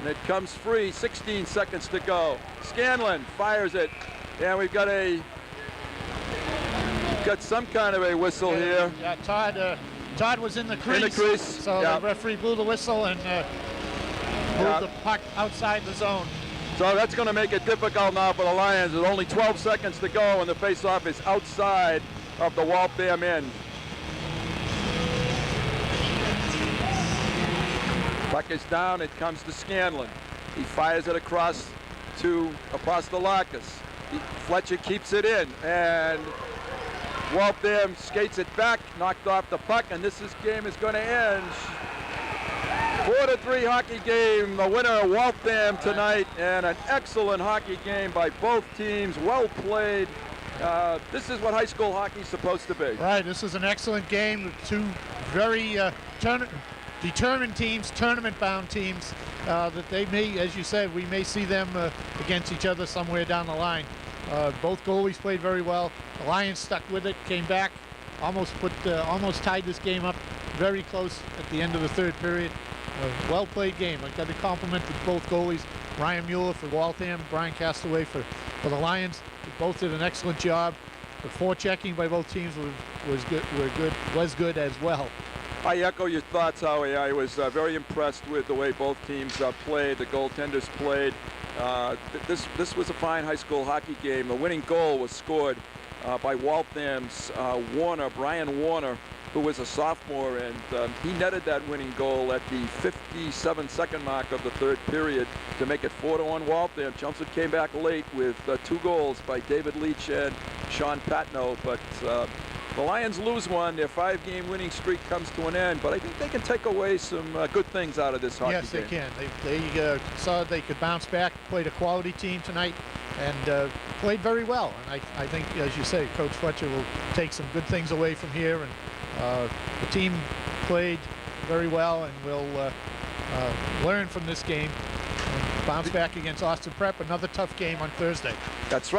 and it comes free. 16 seconds to go. Scanlon fires it, and we've got some kind of a whistle here. Yeah, Todd was in the crease. In the crease. So the referee blew the whistle and moved the puck outside the zone. So that's going to make it difficult now for the Lions. There's only 12 seconds to go, and the face-off is outside of the Waltham end. Puck is down. It comes to Scanlon. He fires it across to Apostolakis. Fletcher keeps it in, and Waltham skates it back, knocked off the puck, and this game is going to end. 4-3 hockey game, the winner Waltham tonight, and an excellent hockey game by both teams, well played. This is what high school hockey is supposed to be. Right, this is an excellent game with two very determined teams, tournament-bound teams, that they may, as you said, we may see them against each other somewhere down the line. Both goalies played very well. The Lions stuck with it, came back, almost tied this game up very close at the end of the third period. A well-played game. I've got to compliment both goalies, Ryan Mueller for Waltham, Brian Castaway for the Lions. They both did an excellent job. The forechecking by both teams was good as well. I echo your thoughts, Howie. I was very impressed with the way both teams played, the goaltenders played. This was a fine high school hockey game. The winning goal was scored by Waltham's Brian Warner, who was a sophomore, and he netted that winning goal at the 57-second mark of the third period to make it 4-1 Waltham. Chelmsford came back late with 2 goals by David Leach and Sean Patno, but the Lions lose one. Their 5-game winning streak comes to an end, but I think they can take away some good things out of this hockey game. Yes, they can. They saw they could bounce back, played a quality team tonight, and played very well. And I think, as you say, Coach Fletcher will take some good things away from here, and the team played very well, and will learn from this game and bounce back against Austin Prep. Another tough game on Thursday. That's right.